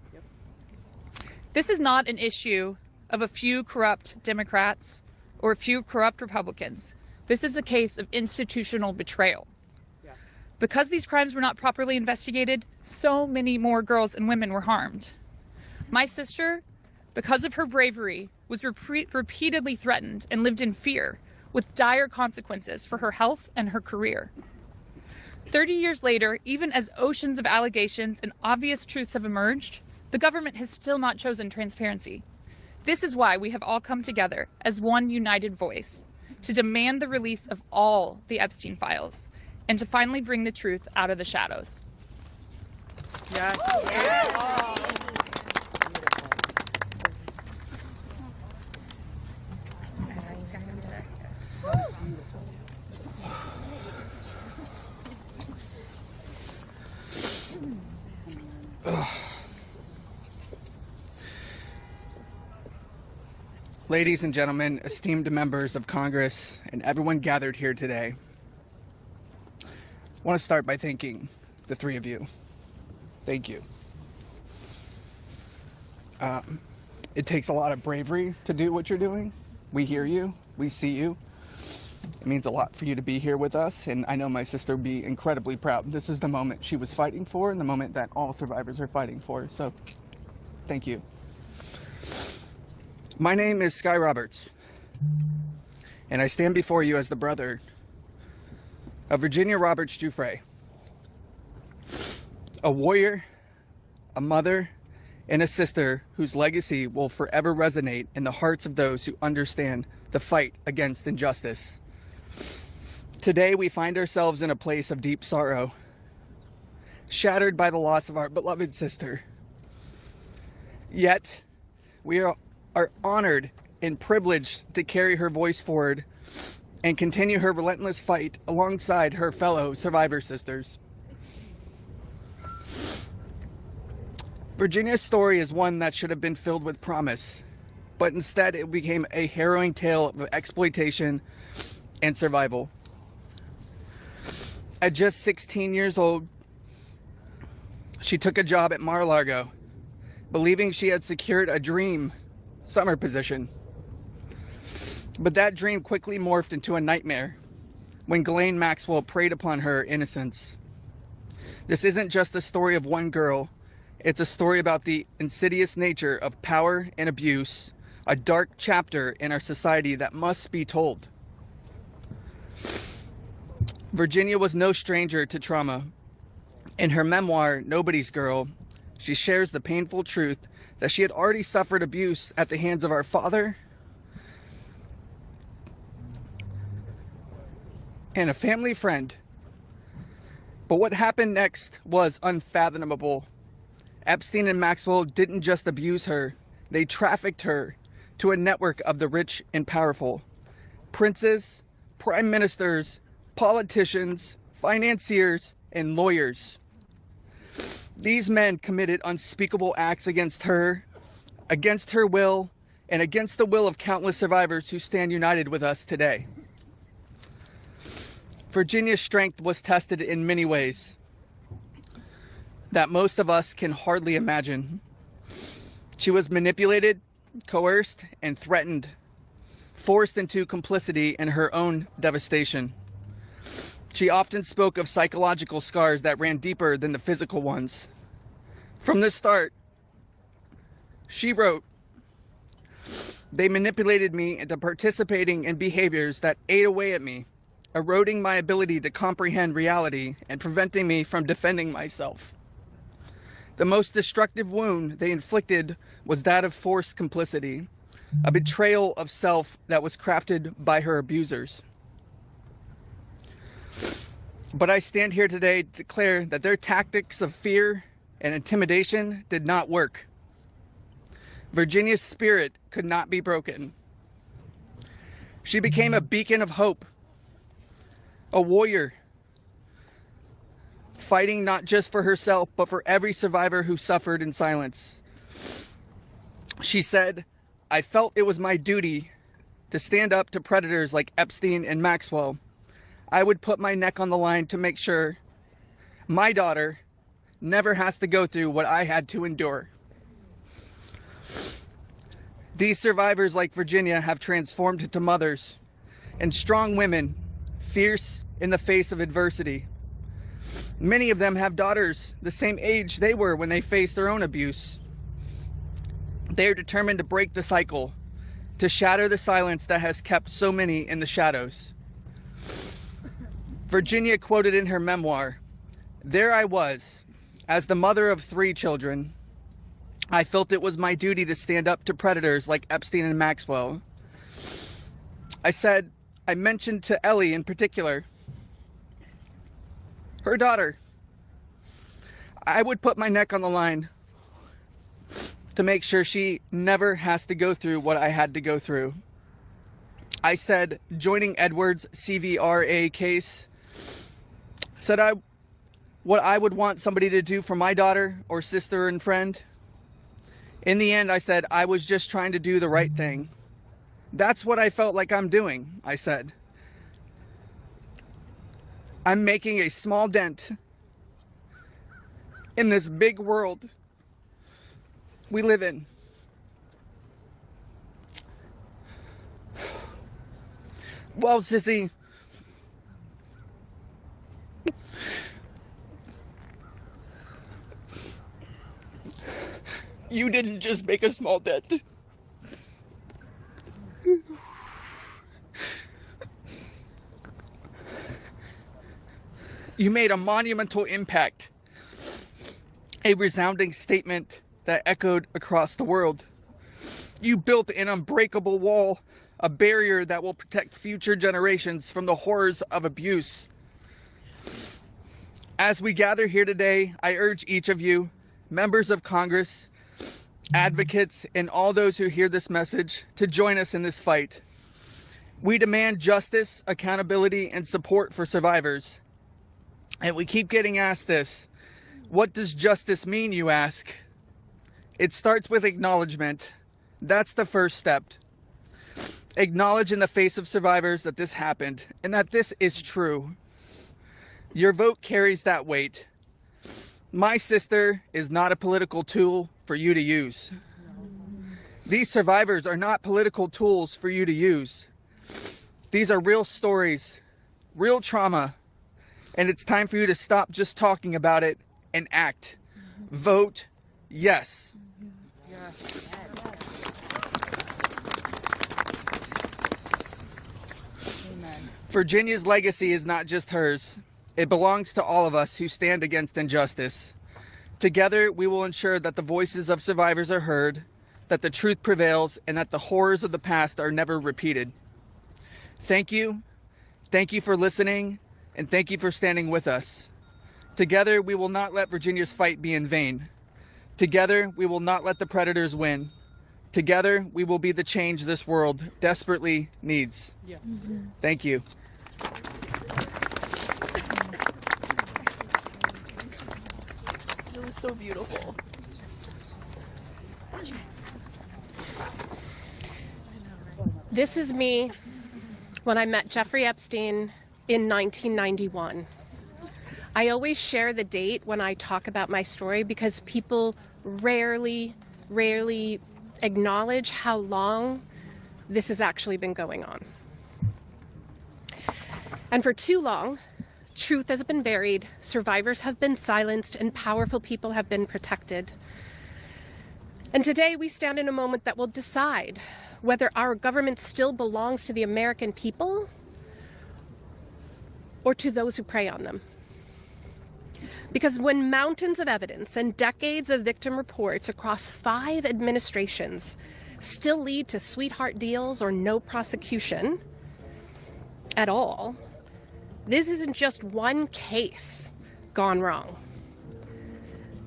This is not an issue of a few corrupt Democrats or a few corrupt Republicans. This is a case of institutional betrayal. Because these crimes were not properly investigated, so many more girls and women were harmed. My sister, because of her bravery, was repeatedly threatened and lived in fear, with dire consequences for her health and her career. 30 years later, even as oceans of allegations and obvious truths have emerged, the government has still not chosen transparency. This is why we have all come together as one united voice to demand the release of all the Epstein files and to finally bring the truth out of the shadows. Yes. Ladies and gentlemen, esteemed members of Congress, and everyone gathered here today, I want to start by thanking the three of you. Thank you. It takes a lot of bravery to do what you're doing. We hear you, we see you, It means a lot for you to be here with us, and I know my sister would be incredibly proud. This is the moment she was fighting for and the moment that all survivors are fighting for, so thank you. My name is Sky Roberts, and I stand before you as the brother of Virginia Roberts Giuffre, a warrior, a mother, and a sister whose legacy will forever resonate in the hearts of those who understand the fight against injustice. Today, we find ourselves in a place of deep sorrow, shattered by the loss of our beloved sister. Yet, we are honored and privileged to carry her voice forward and continue her relentless fight alongside her fellow survivor sisters. Virginia's story is one that should have been filled with promise, but instead it became a harrowing tale of exploitation and survival. At just 16 years old, she took a job at Mar-a-Lago, believing she had secured a dream summer position. But that dream quickly morphed into a nightmare when Ghislaine Maxwell preyed upon her innocence. This isn't just the story of one girl, it's a story about the insidious nature of power and abuse, a dark chapter in our society that must be told. Virginia was no stranger to trauma. In her memoir, Nobody's Girl, she shares the painful truth that she had already suffered abuse at the hands of our father and a family friend. But what happened next was unfathomable. Epstein and Maxwell didn't just abuse her, they trafficked her to a network of the rich and powerful. Princes, prime ministers, politicians, financiers, and lawyers. These men committed unspeakable acts against her will, and against the will of countless survivors who stand united with us today. Virginia's strength was tested in many ways that most of us can hardly imagine. She was manipulated, coerced, and threatened, forced into complicity in her own devastation. She often spoke of psychological scars that ran deeper than the physical ones. From the start, she wrote, "They manipulated me into participating in behaviors that ate away at me, eroding my ability to comprehend reality and preventing me from defending myself. The most destructive wound they inflicted was that of forced complicity, a betrayal of self that was crafted by her abusers. But I stand here today to declare that their tactics of fear and intimidation did not work. Virginia's spirit could not be broken. She became a beacon of hope, a warrior, fighting not just for herself, but for every survivor who suffered in silence. She said, "I felt it was my duty to stand up to predators like Epstein and Maxwell. I would put my neck on the line to make sure my daughter never has to go through what I had to endure." These survivors, like Virginia, have transformed into mothers and strong women, fierce in the face of adversity. Many of them have daughters the same age they were when they faced their own abuse. They are determined to break the cycle, to shatter the silence that has kept so many in the shadows. Virginia quoted in her memoir, "There I was, as the mother of 3 children. I felt it was my duty to stand up to predators like Epstein and Maxwell. I mentioned to Ellie in particular, her daughter, I would put my neck on the line to make sure she never has to go through what I had to go through. I said joining Edward's CVRA case, said what I would want somebody to do for my daughter or sister and friend. In the end, I said I was just trying to do the right thing. That's what I felt like I'm doing," I said. "I'm making a small dent in this big world we live in." Well, sissy, You didn't just make a small dent. You made a monumental impact, a resounding statement that echoed across the world. You built an unbreakable wall, a barrier that will protect future generations from the horrors of abuse. As we gather here today, I urge each of you, members of Congress, advocates, and all those who hear this message to join us in this fight. We demand justice, accountability, and support for survivors. And we keep getting asked this. What does justice mean, you ask? It starts with acknowledgement. That's the first step. Acknowledge in the face of survivors that this happened and that this is true. Your vote carries that weight. My sister is not a political tool for you to use. These survivors are not political tools for you to use. These are real stories, real trauma, and it's time for you to stop just talking about it and act. Vote yes. Virginia's legacy is not just hers. It belongs to all of us who stand against injustice. Together, we will ensure that the voices of survivors are heard, that the truth prevails, and that the horrors of the past are never repeated. Thank you. Thank you for listening, and thank you for standing with us. Together, we will not let Virginia's fight be in vain. Together, we will not let the predators win. Together, we will be the change this world desperately needs. Thank you. It was so beautiful. This is me when I met Jeffrey Epstein in 1991. I always share the date when I talk about my story because people rarely acknowledge how long this has actually been going on. And for too long, truth has been buried, survivors have been silenced, and powerful people have been protected. And today we stand in a moment that will decide whether our government still belongs to the American people or to those who prey on them. Because when mountains of evidence and decades of victim reports across 5 administrations still lead to sweetheart deals or no prosecution at all, this isn't just one case gone wrong.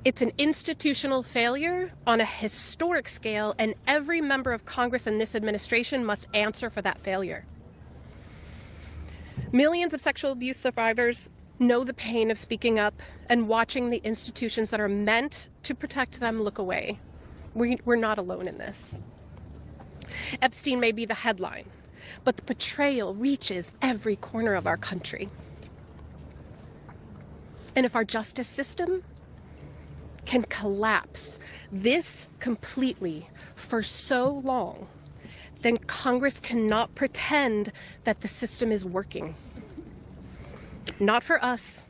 It's an institutional failure on a historic scale, and every member of Congress in this administration must answer for that failure. Millions of sexual abuse survivors know the pain of speaking up and watching the institutions that are meant to protect them look away. We're not alone in this. Epstein may be the headline, but the betrayal reaches every corner of our country. And if our justice system can collapse this completely for so long, then Congress cannot pretend that the system is working. Not for us,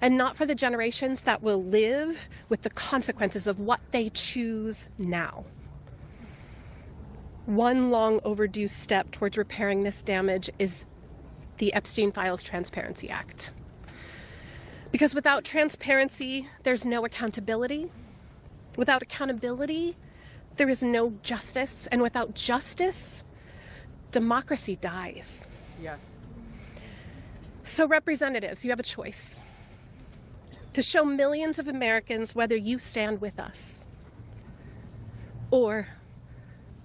and not for the generations that will live with the consequences of what they choose now. One long overdue step towards repairing this damage is the Epstein Files Transparency Act. Because without transparency, there's no accountability. Without accountability, there is no justice. And without justice, democracy dies. Yeah. So representatives, you have a choice to show millions of Americans whether you stand with us or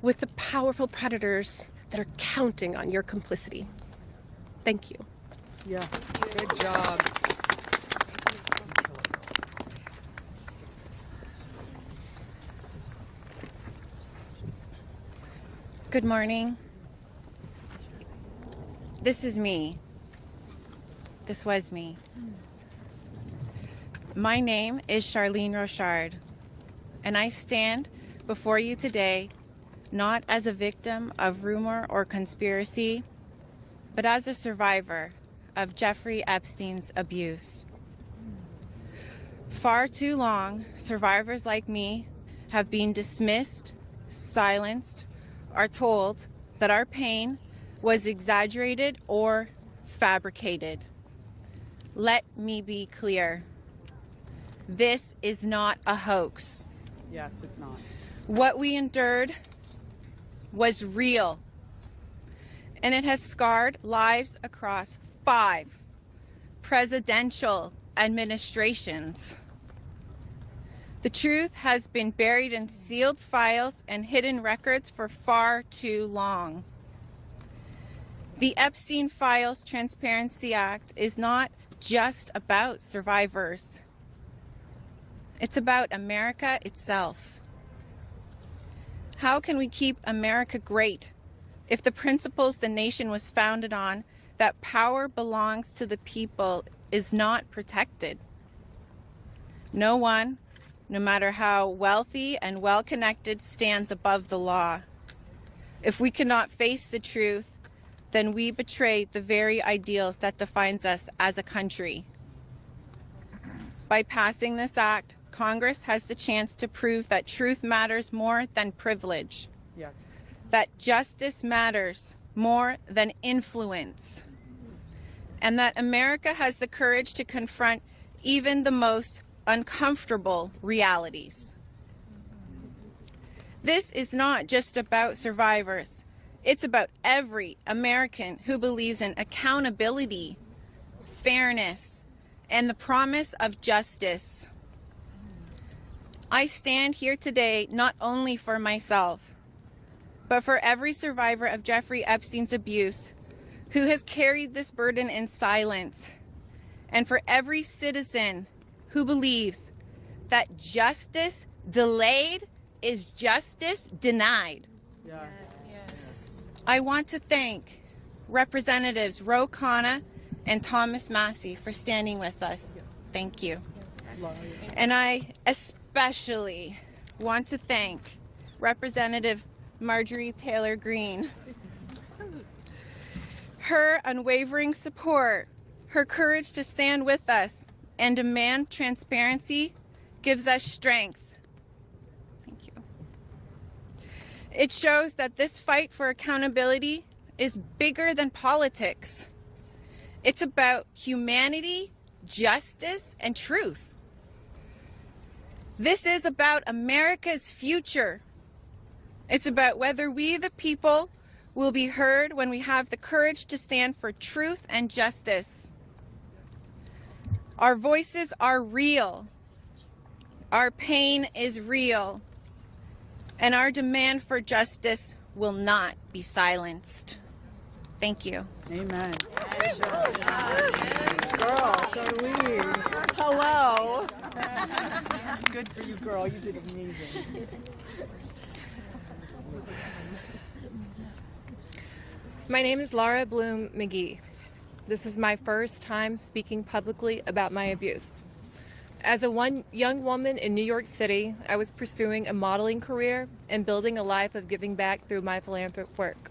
with the powerful predators that are counting on your complicity. Thank you. Yeah. Good job. Good morning. This is me. This was me. My name is Charlene Rochard, and I stand before you today not as a victim of rumor or conspiracy, but as a survivor of Jeffrey Epstein's abuse. Far too long, survivors like me have been dismissed, silenced, are told that our pain was exaggerated or fabricated. Let me be clear. This is not a hoax. Yes, it's not. What we endured was real, and it has scarred lives across 5 presidential administrations. The truth has been buried in sealed files and hidden records for far too long. The Epstein Files Transparency Act is not just about survivors. It's about America itself. How can we keep America great if the principles the nation was founded on, that power belongs to the people, is not protected? No one, no matter how wealthy and well-connected, stands above the law. If we cannot face the truth, then we betray the very ideals that defines us as a country. By passing this act, Congress has the chance to prove that truth matters more than privilege. Yes. That justice matters more than influence. And that America has the courage to confront even the most uncomfortable realities. This is not just about survivors. It's about every American who believes in accountability, fairness, and the promise of justice. I stand here today not only for myself, but for every survivor of Jeffrey Epstein's abuse who has carried this burden in silence, and for every citizen who believes that justice delayed is justice denied. Yeah. I want to thank Representatives 𝐬𝐻𝐿 and Thomas Massey for standing with us. Thank you. And I especially want to thank Representative Marjorie Taylor Greene. Her unwavering support, her courage to stand with us and demand transparency gives us strength. Thank you. It shows that this fight for accountability is bigger than politics. It's about humanity, justice, and truth. This is about America's future. It's about whether we, the people, will be heard when we have the courage to stand for truth and justice. Our voices are real. Our pain is real. And our demand for justice will not be silenced. Thank you. Amen. Girl, so do we. Hello. Good for you, girl. You did amazing. My name is Laura Bloom McGee. This is my first time speaking publicly about my abuse. As a young woman in New York City, I was pursuing a modeling career and building a life of giving back through my philanthropic work.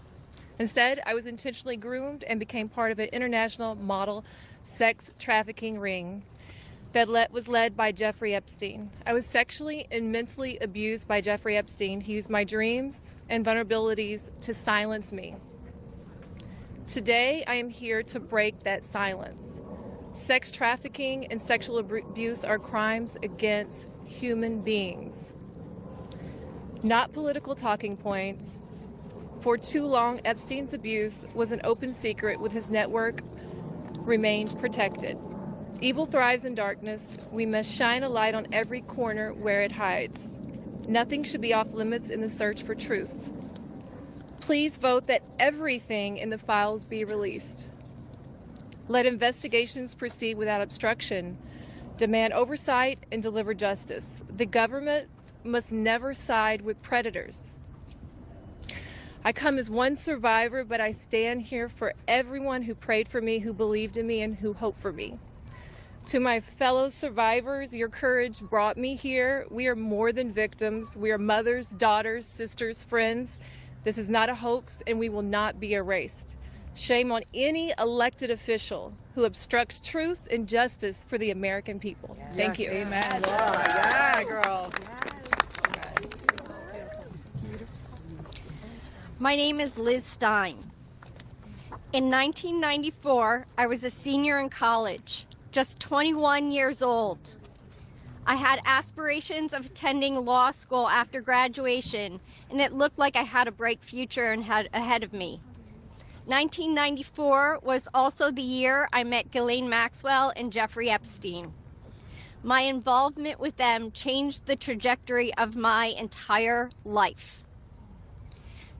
Instead, I was intentionally groomed and became part of an international model sex trafficking ring that was led by Jeffrey Epstein. I was sexually and mentally abused by Jeffrey Epstein. He used my dreams and vulnerabilities to silence me. Today, I am here to break that silence. Sex trafficking and sexual abuse are crimes against human beings, not political talking points. For too long, Epstein's abuse was an open secret, with his network remained protected. Evil thrives in darkness. We must shine a light on every corner where it hides. Nothing should be off limits in the search for truth. Please vote that everything in the files be released. Let investigations proceed without obstruction. Demand oversight and deliver justice. The government must never side with predators. I come as one survivor, but I stand here for everyone who prayed for me, who believed in me, and who hoped for me. To my fellow survivors, your courage brought me here. We are more than victims. We are mothers, daughters, sisters, friends. This is not a hoax, and we will not be erased. Shame on any elected official who obstructs truth and justice for the American people. Thank you. Amen. Yeah, girl. My name is Liz Stein. In 1994, I was a senior in college, just 21 years old. I had aspirations of attending law school after graduation, and it looked like I had a bright future ahead of me. 1994 was also the year I met Ghislaine Maxwell and Jeffrey Epstein. My involvement with them changed the trajectory of my entire life.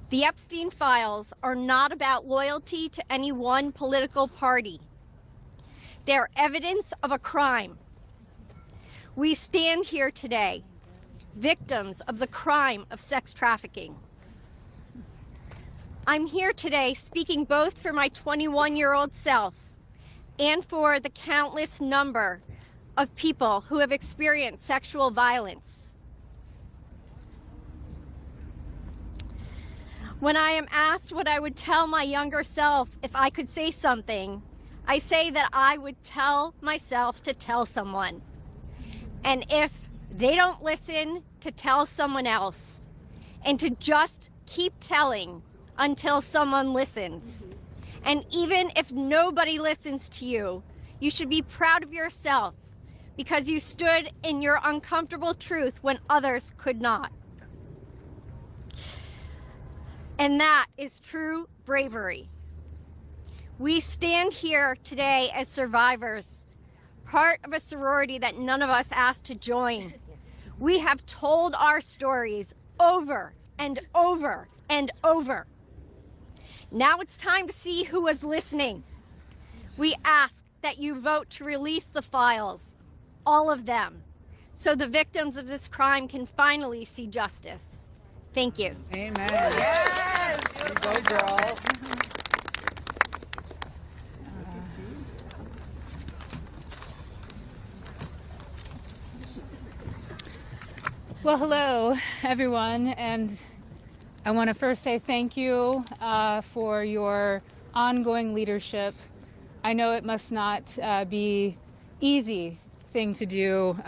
The Epstein Files are not about loyalty to any one political party. They're evidence of a crime. We stand here today, victims of the crime of sex trafficking. I'm here today speaking both for my 21-year-old self and for the countless number of people who have experienced sexual violence. When I am asked what I would tell my younger self if I could say something, I say that I would tell myself to tell someone. And if they don't listen, to tell someone else. And to just keep telling until someone listens. And even if nobody listens to you, you should be proud of yourself because you stood in your uncomfortable truth when others could not. And that is true bravery. We stand here today as survivors, part of a sorority that none of us asked to join. We have told our stories over and over and over. Now it's time to see who was listening. We ask that you vote to release the files, all of them, so the victims of this crime can finally see justice. Thank you. Amen. Yes! Go, girl. Well, hello, everyone, and I want to first say thank you for your ongoing leadership. I know it must not be easy thing to do,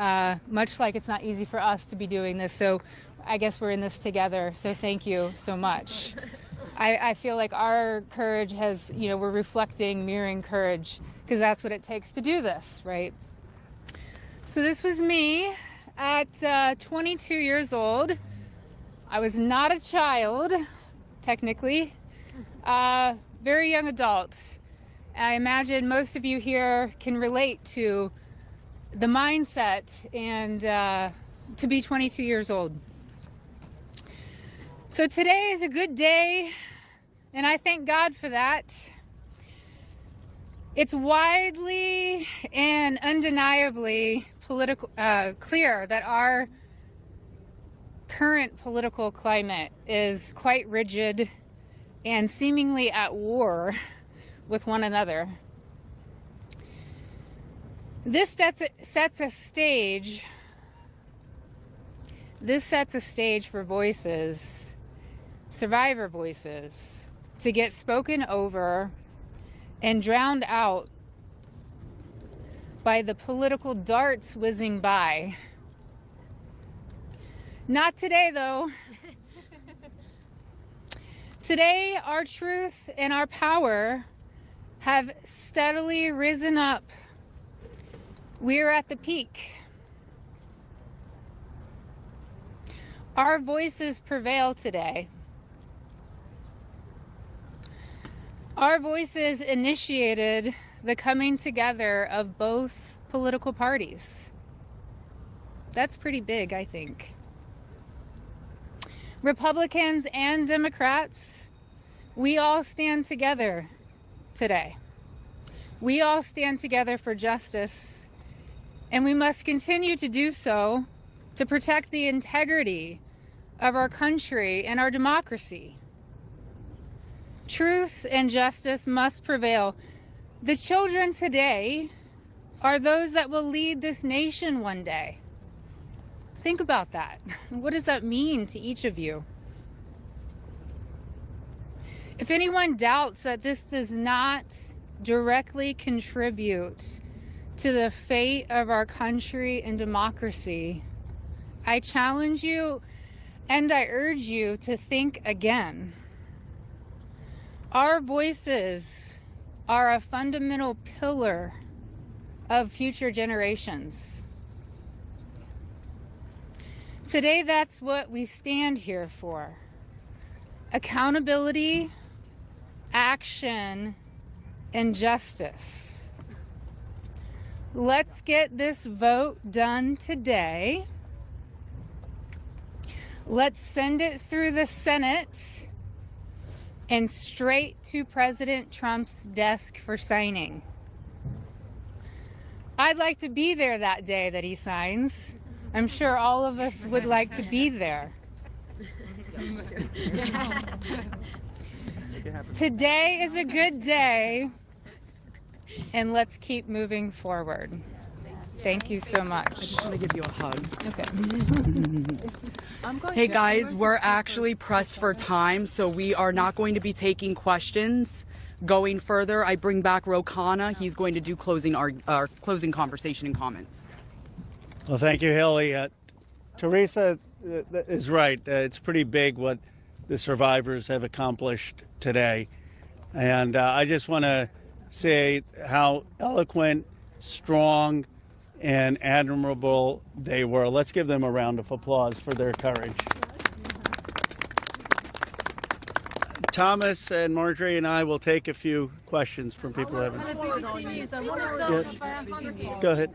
much like it's not easy for us to be doing this, so I guess we're in this together, so thank you so much. I feel like our courage has, we're reflecting, mirroring courage, because that's what it takes to do this, right? So this was me at 22 years old. I was not a child, technically, very young adult. I imagine most of you here can relate to the mindset and to be 22 years old. So today is a good day, and I thank God for that. It's widely and undeniably clear that our current political climate is quite rigid and seemingly at war with one another. This sets a stage. This sets a stage for voices, survivor voices, to get spoken over and drowned out by the political darts whizzing by. Not today, though. Today, our truth and our power have steadily risen up. We are at the peak. Our voices prevail today. Our voices initiated the coming together of both political parties. That's pretty big, I think. Republicans and Democrats, we all stand together today. We all stand together for justice, and we must continue to do so to protect the integrity of our country and our democracy. Truth and justice must prevail. The children today are those that will lead this nation one day. Think about that. What does that mean to each of you? If anyone doubts that this does not directly contribute to the fate of our country and democracy, I challenge you and I urge you to think again. Our voices are a fundamental pillar of future generations. Today, that's what we stand here for. Accountability, action, and justice. Let's get this vote done today. Let's send it through the Senate and straight to President Trump's desk for signing. I'd like to be there that day that he signs. I'm sure all of us would like to be there. Today is a good day, and let's keep moving forward. Thank you so much. I just want to give you a hug. Okay. Hey guys, we're actually pressed for time, so we are not going to be taking questions. Going further, I bring back Ro-Khanna. He's going to do our closing conversation and comments. Well, thank you, Haley. Teresa is right. It's pretty big what the survivors have accomplished today. And I just want to say how eloquent, strong, and admirable they were. Let's give them a round of applause for their courage. Thomas and Marjorie and I will take a few questions from people who haven't. Go ahead.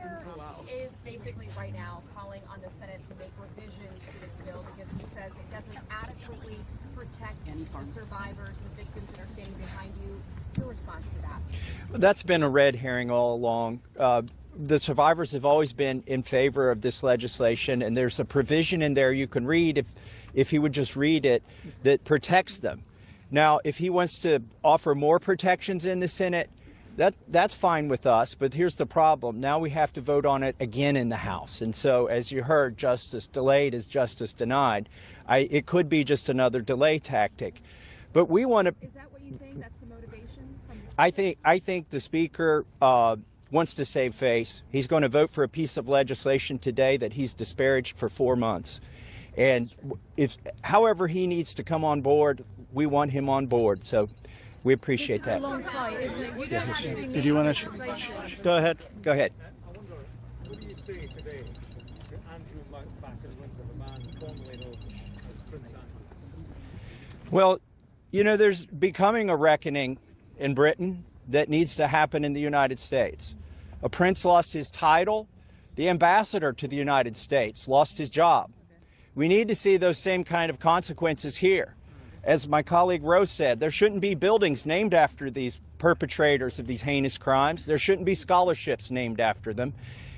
Is basically right now calling on the Senate to make revisions to this bill because he says it doesn't adequately protect the survivors and the victims that are standing behind you. Your response to that? That's been a red herring all along. The survivors have always been in favor of this legislation, and there's a provision in there you can read, if he would just read it, that protects them. Now, if he wants to offer more protections in the Senate, that's fine with us, but here's the problem. Now we have to vote on it again in the House. And so, as you heard, justice delayed is justice denied. It could be just another delay tactic. But we want to... Is that what you think? That's the motivation? I think the Speaker wants to save face. He's going to vote for a piece of legislation today that he's disparaged for 4 months. And however he needs to come on board, we want him on board. So we appreciate that. Did you want to? Go ahead. Go ahead. What do you say today to Andrew Windsor, the man formerly known as Prince Andrew? Well, you know, there's becoming a reckoning in Britain that needs to happen in the United States. A prince lost his title. The ambassador to the United States lost his job. We need to see those same kind of consequences here. As my colleague Rose said, there shouldn't be buildings named after these perpetrators of these heinous crimes. There shouldn't be scholarships named after them.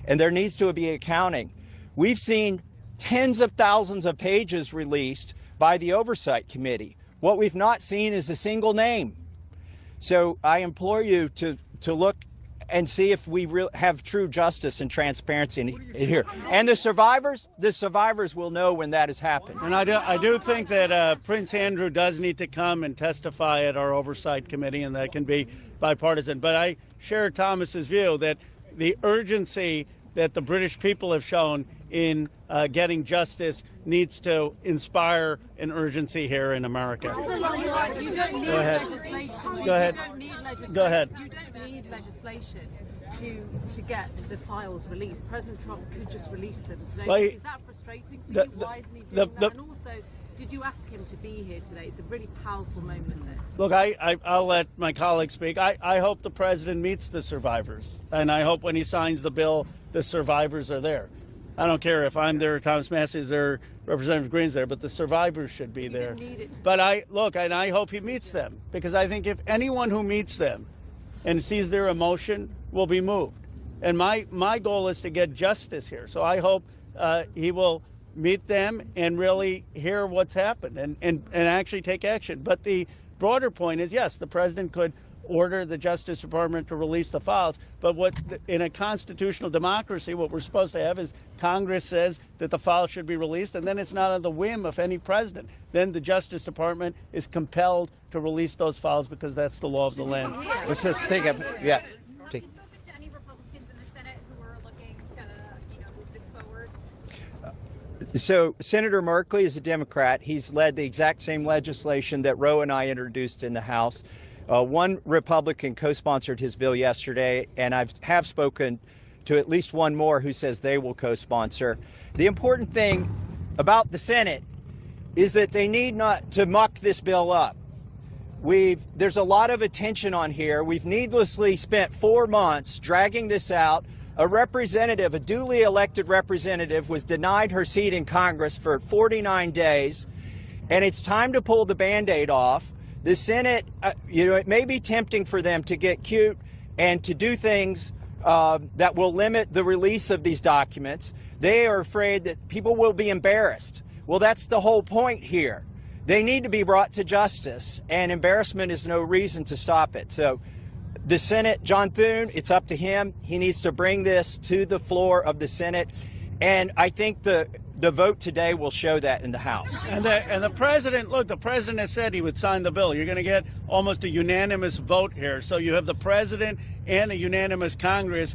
And there needs to be accounting. We've seen tens of thousands of pages released by the Oversight Committee. What we've not seen is a single name. So I implore you to look and see if we have true justice and transparency in here. And the survivors will know when that has happened. And I do think that Prince Andrew does need to come and testify at our Oversight Committee, and that can be bipartisan. But I share Thomas's view that the urgency that the British people have shown in getting justice needs to inspire an urgency here in America. Go ahead. Go ahead. Go ahead. You don't need legislation to get the files released. President Trump could just release them today. Well, is that frustrating for you? Why isn't he doing that? And also, did you ask him to be here today? It's a really powerful moment, this. Look, I'll let my colleague speak. I hope the president meets the survivors. And I hope when he signs the bill, the survivors are there. I don't care if I'm there, Thomas Massey is there, Representative Green's there, but the survivors should be there. But I hope he meets them, because I think if anyone who meets them and sees their emotion will be moved. And my goal is to get justice here. So I hope he will meet them and really hear what's happened and actually take action. But the broader point is, yes, the president could order the Justice Department to release the files, but in a constitutional democracy, what we're supposed to have is Congress says that the files should be released, and then it's not on the whim of any president. Then the Justice Department is compelled to release those files because that's the law of the land. Let's just take a, yeah. So Senator Merkley is a Democrat. He's led the exact same legislation that Roe and I introduced in the House. One Republican co-sponsored his bill yesterday, and I have spoken to at least one more who says they will co-sponsor. The important thing about the Senate is that they need not to muck this bill up. There's a lot of attention on here. We've needlessly spent 4 months dragging this out. A representative, a duly elected representative, was denied her seat in Congress for 49 days, and it's time to pull the Band-Aid off. The Senate, it may be tempting for them to get cute and to do things that will limit the release of these documents. They are afraid that people will be embarrassed. Well, that's the whole point here. They need to be brought to justice, and embarrassment is no reason to stop it. So the Senate, John Thune, it's up to him. He needs to bring this to the floor of the Senate, and I think the vote today will show that in the House. And the president, look, the president has said he would sign the bill. You're going to get almost a unanimous vote here. So you have the president and a unanimous Congress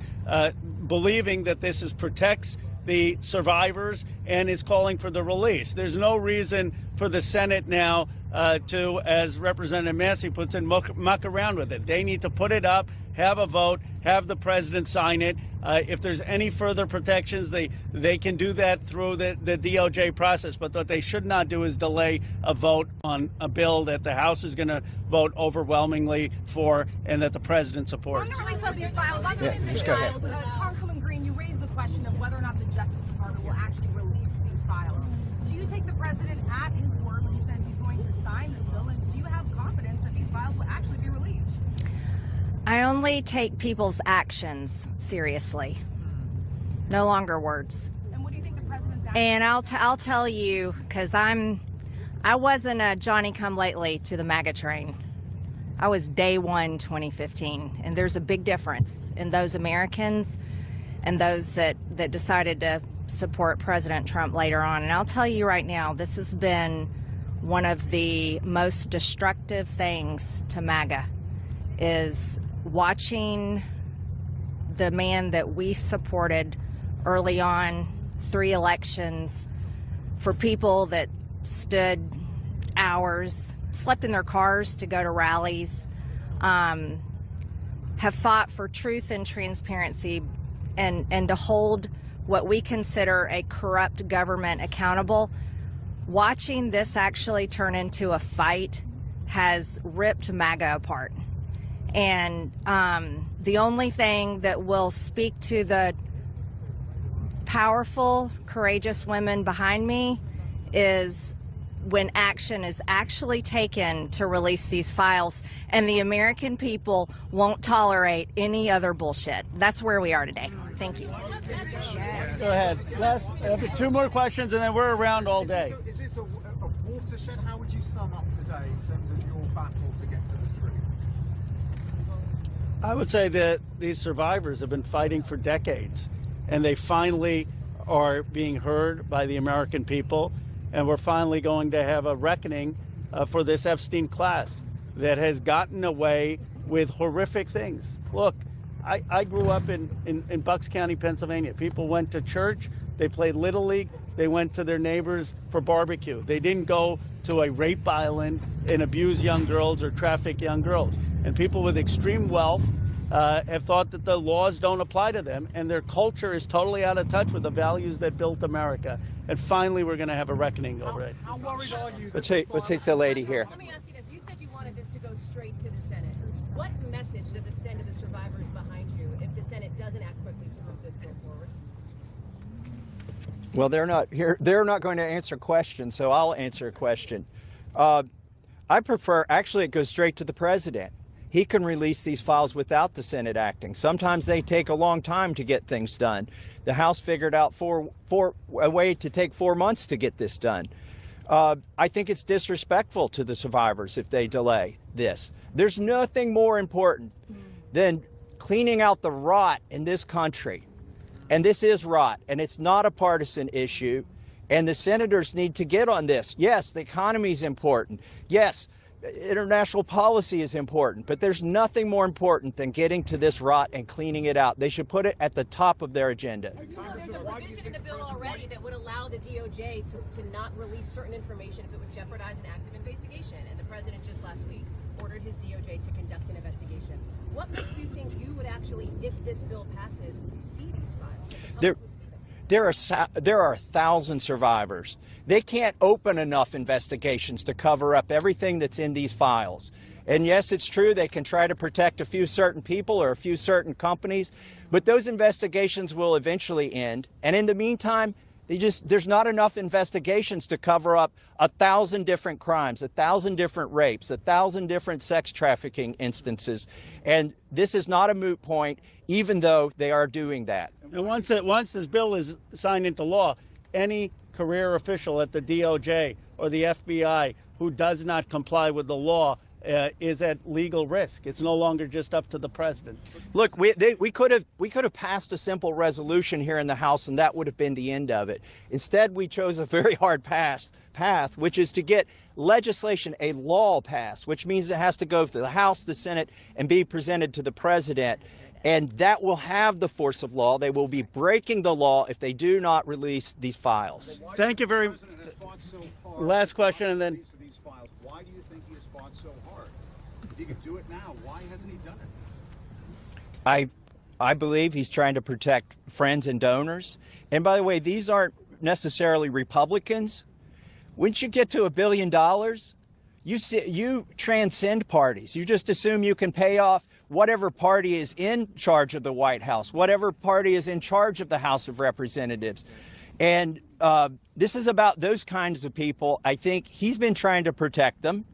believing that this protects the survivors and is calling for the release. There's no reason for the Senate now to, as Representative Massey puts in, muck around with it. They need to put it up, have a vote, have the president sign it. If there's any further protections, they can do that through the DOJ process. But what they should not do is delay a vote on a bill that the House is going to vote overwhelmingly for and that the president supports. On the release of these files, Congresswoman Green, you raised the question of whether or not the Justice Department will actually release these files. Do you take the president at his word when he says he's going to sign this bill, and do you have confidence that these files will actually be released? I only take people's actions seriously, no longer words. And what do you think the president's actions? And I'll tell you, because I wasn't a Johnny-come-lately to the MAGA train. I was day one 2015, and there's a big difference in those Americans and those that decided to support President Trump later on. And I'll tell you right now, this has been one of the most destructive things to MAGA, is watching the man that we supported early on, 3 elections, for people that stood hours, slept in their cars to go to rallies, have fought for truth and transparency and to hold what we consider a corrupt government accountable. Watching this actually turn into a fight has ripped MAGA apart. And the only thing that will speak to the powerful, courageous women behind me is when action is actually taken to release these files, and the American people won't tolerate any other bullshit. That's where we are today. Thank you. Go ahead. Les, 2 more questions, and then we're around all day. Is this a watershed? How would you sum up today in terms of your battle to get to the truth? I would say that these survivors have been fighting for decades, and they finally are being heard by the American people, and we're finally going to have a reckoning for this Epstein class that has gotten away with horrific things. Look, I grew up in Bucks County, Pennsylvania. People went to church, they played Little League, they went to their neighbors for barbecue. They didn't go to a rape island and abuse young girls or traffic young girls. And people with extreme wealth have thought that the laws don't apply to them, and their culture is totally out of touch with the values that built America. And finally, we're going to have a reckoning over it. How worried are you? Let's take the lady here. Let me ask you this. You said you wanted this to go straight to the Senate. What message does it send to the survivors behind you if the Senate doesn't act quickly to move this bill forward? Well, they're not here. They're not going to answer questions, so I'll answer a question. I prefer, actually, it goes straight to the president. He can release these files without the Senate acting. Sometimes they take a long time to get things done. The House figured out a way to take 4 months to get this done. I think it's disrespectful to the survivors if they delay this. There's nothing more important than cleaning out the rot in this country. And this is rot, and it's not a partisan issue. And the senators need to get on this. Yes, the economy is important. Yes, international policy is important, but there's nothing more important than getting to this rot and cleaning it out. They should put it at the top of their agenda. There's a provision in the bill already that would allow the DOJ to not release certain information if it would jeopardize an active investigation. And the president just last week ordered his DOJ to conduct an investigation. What makes you think you would actually, if this bill passes, see these files? There are 1,000 survivors. They can't open enough investigations to cover up everything that's in these files. And yes, it's true they can try to protect a few certain people or a few certain companies, but those investigations will eventually end. And in the meantime, there's not enough investigations to cover up 1,000 different crimes, 1,000 different rapes, 1,000 different sex trafficking instances. And this is not a moot point, even though they are doing that. And once this bill is signed into law, any career official at the DOJ or the FBI who does not comply with the law is at legal risk. It's no longer just up to the president. Look, we could have passed a simple resolution here in the House, and that would have been the end of it. Instead, we chose a very hard path, which is to get legislation, a law passed, which means it has to go through the House, the Senate, and be presented to the president. And that will have the force of law. They will be breaking the law if they do not release these files. Thank you very much. Last question, and then. Why do you think he has fought so hard? If he could do it now, why hasn't he done it? I believe he's trying to protect friends and donors. And by the way, these aren't necessarily Republicans. Once you get to $1 billion, you transcend parties. You just assume you can pay off whatever party is in charge of the White House, whatever party is in charge of the House of Representatives. And this is about those kinds of people. I think he's been trying to protect them.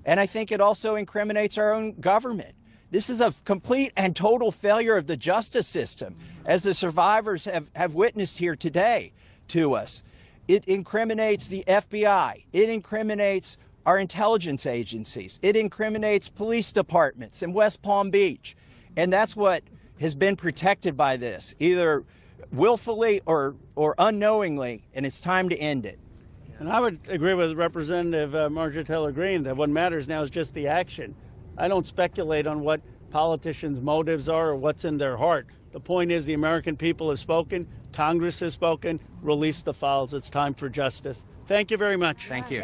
And I think it also incriminates our own government. This is a complete and total failure of the justice system, as the survivors have witnessed here today to us. It incriminates the FBI. It incriminates our intelligence agencies. It incriminates police departments in West Palm Beach. And that's what has been protected by this, either willfully or unknowingly, and it's time to end it. And I would agree with Representative Marjorie Taylor Greene that what matters now is just the action. I don't speculate on what politicians' motives are or what's in their heart. The point is the American people have spoken, Congress has spoken, release the files. It's time for justice. Thank you very much. Thank you.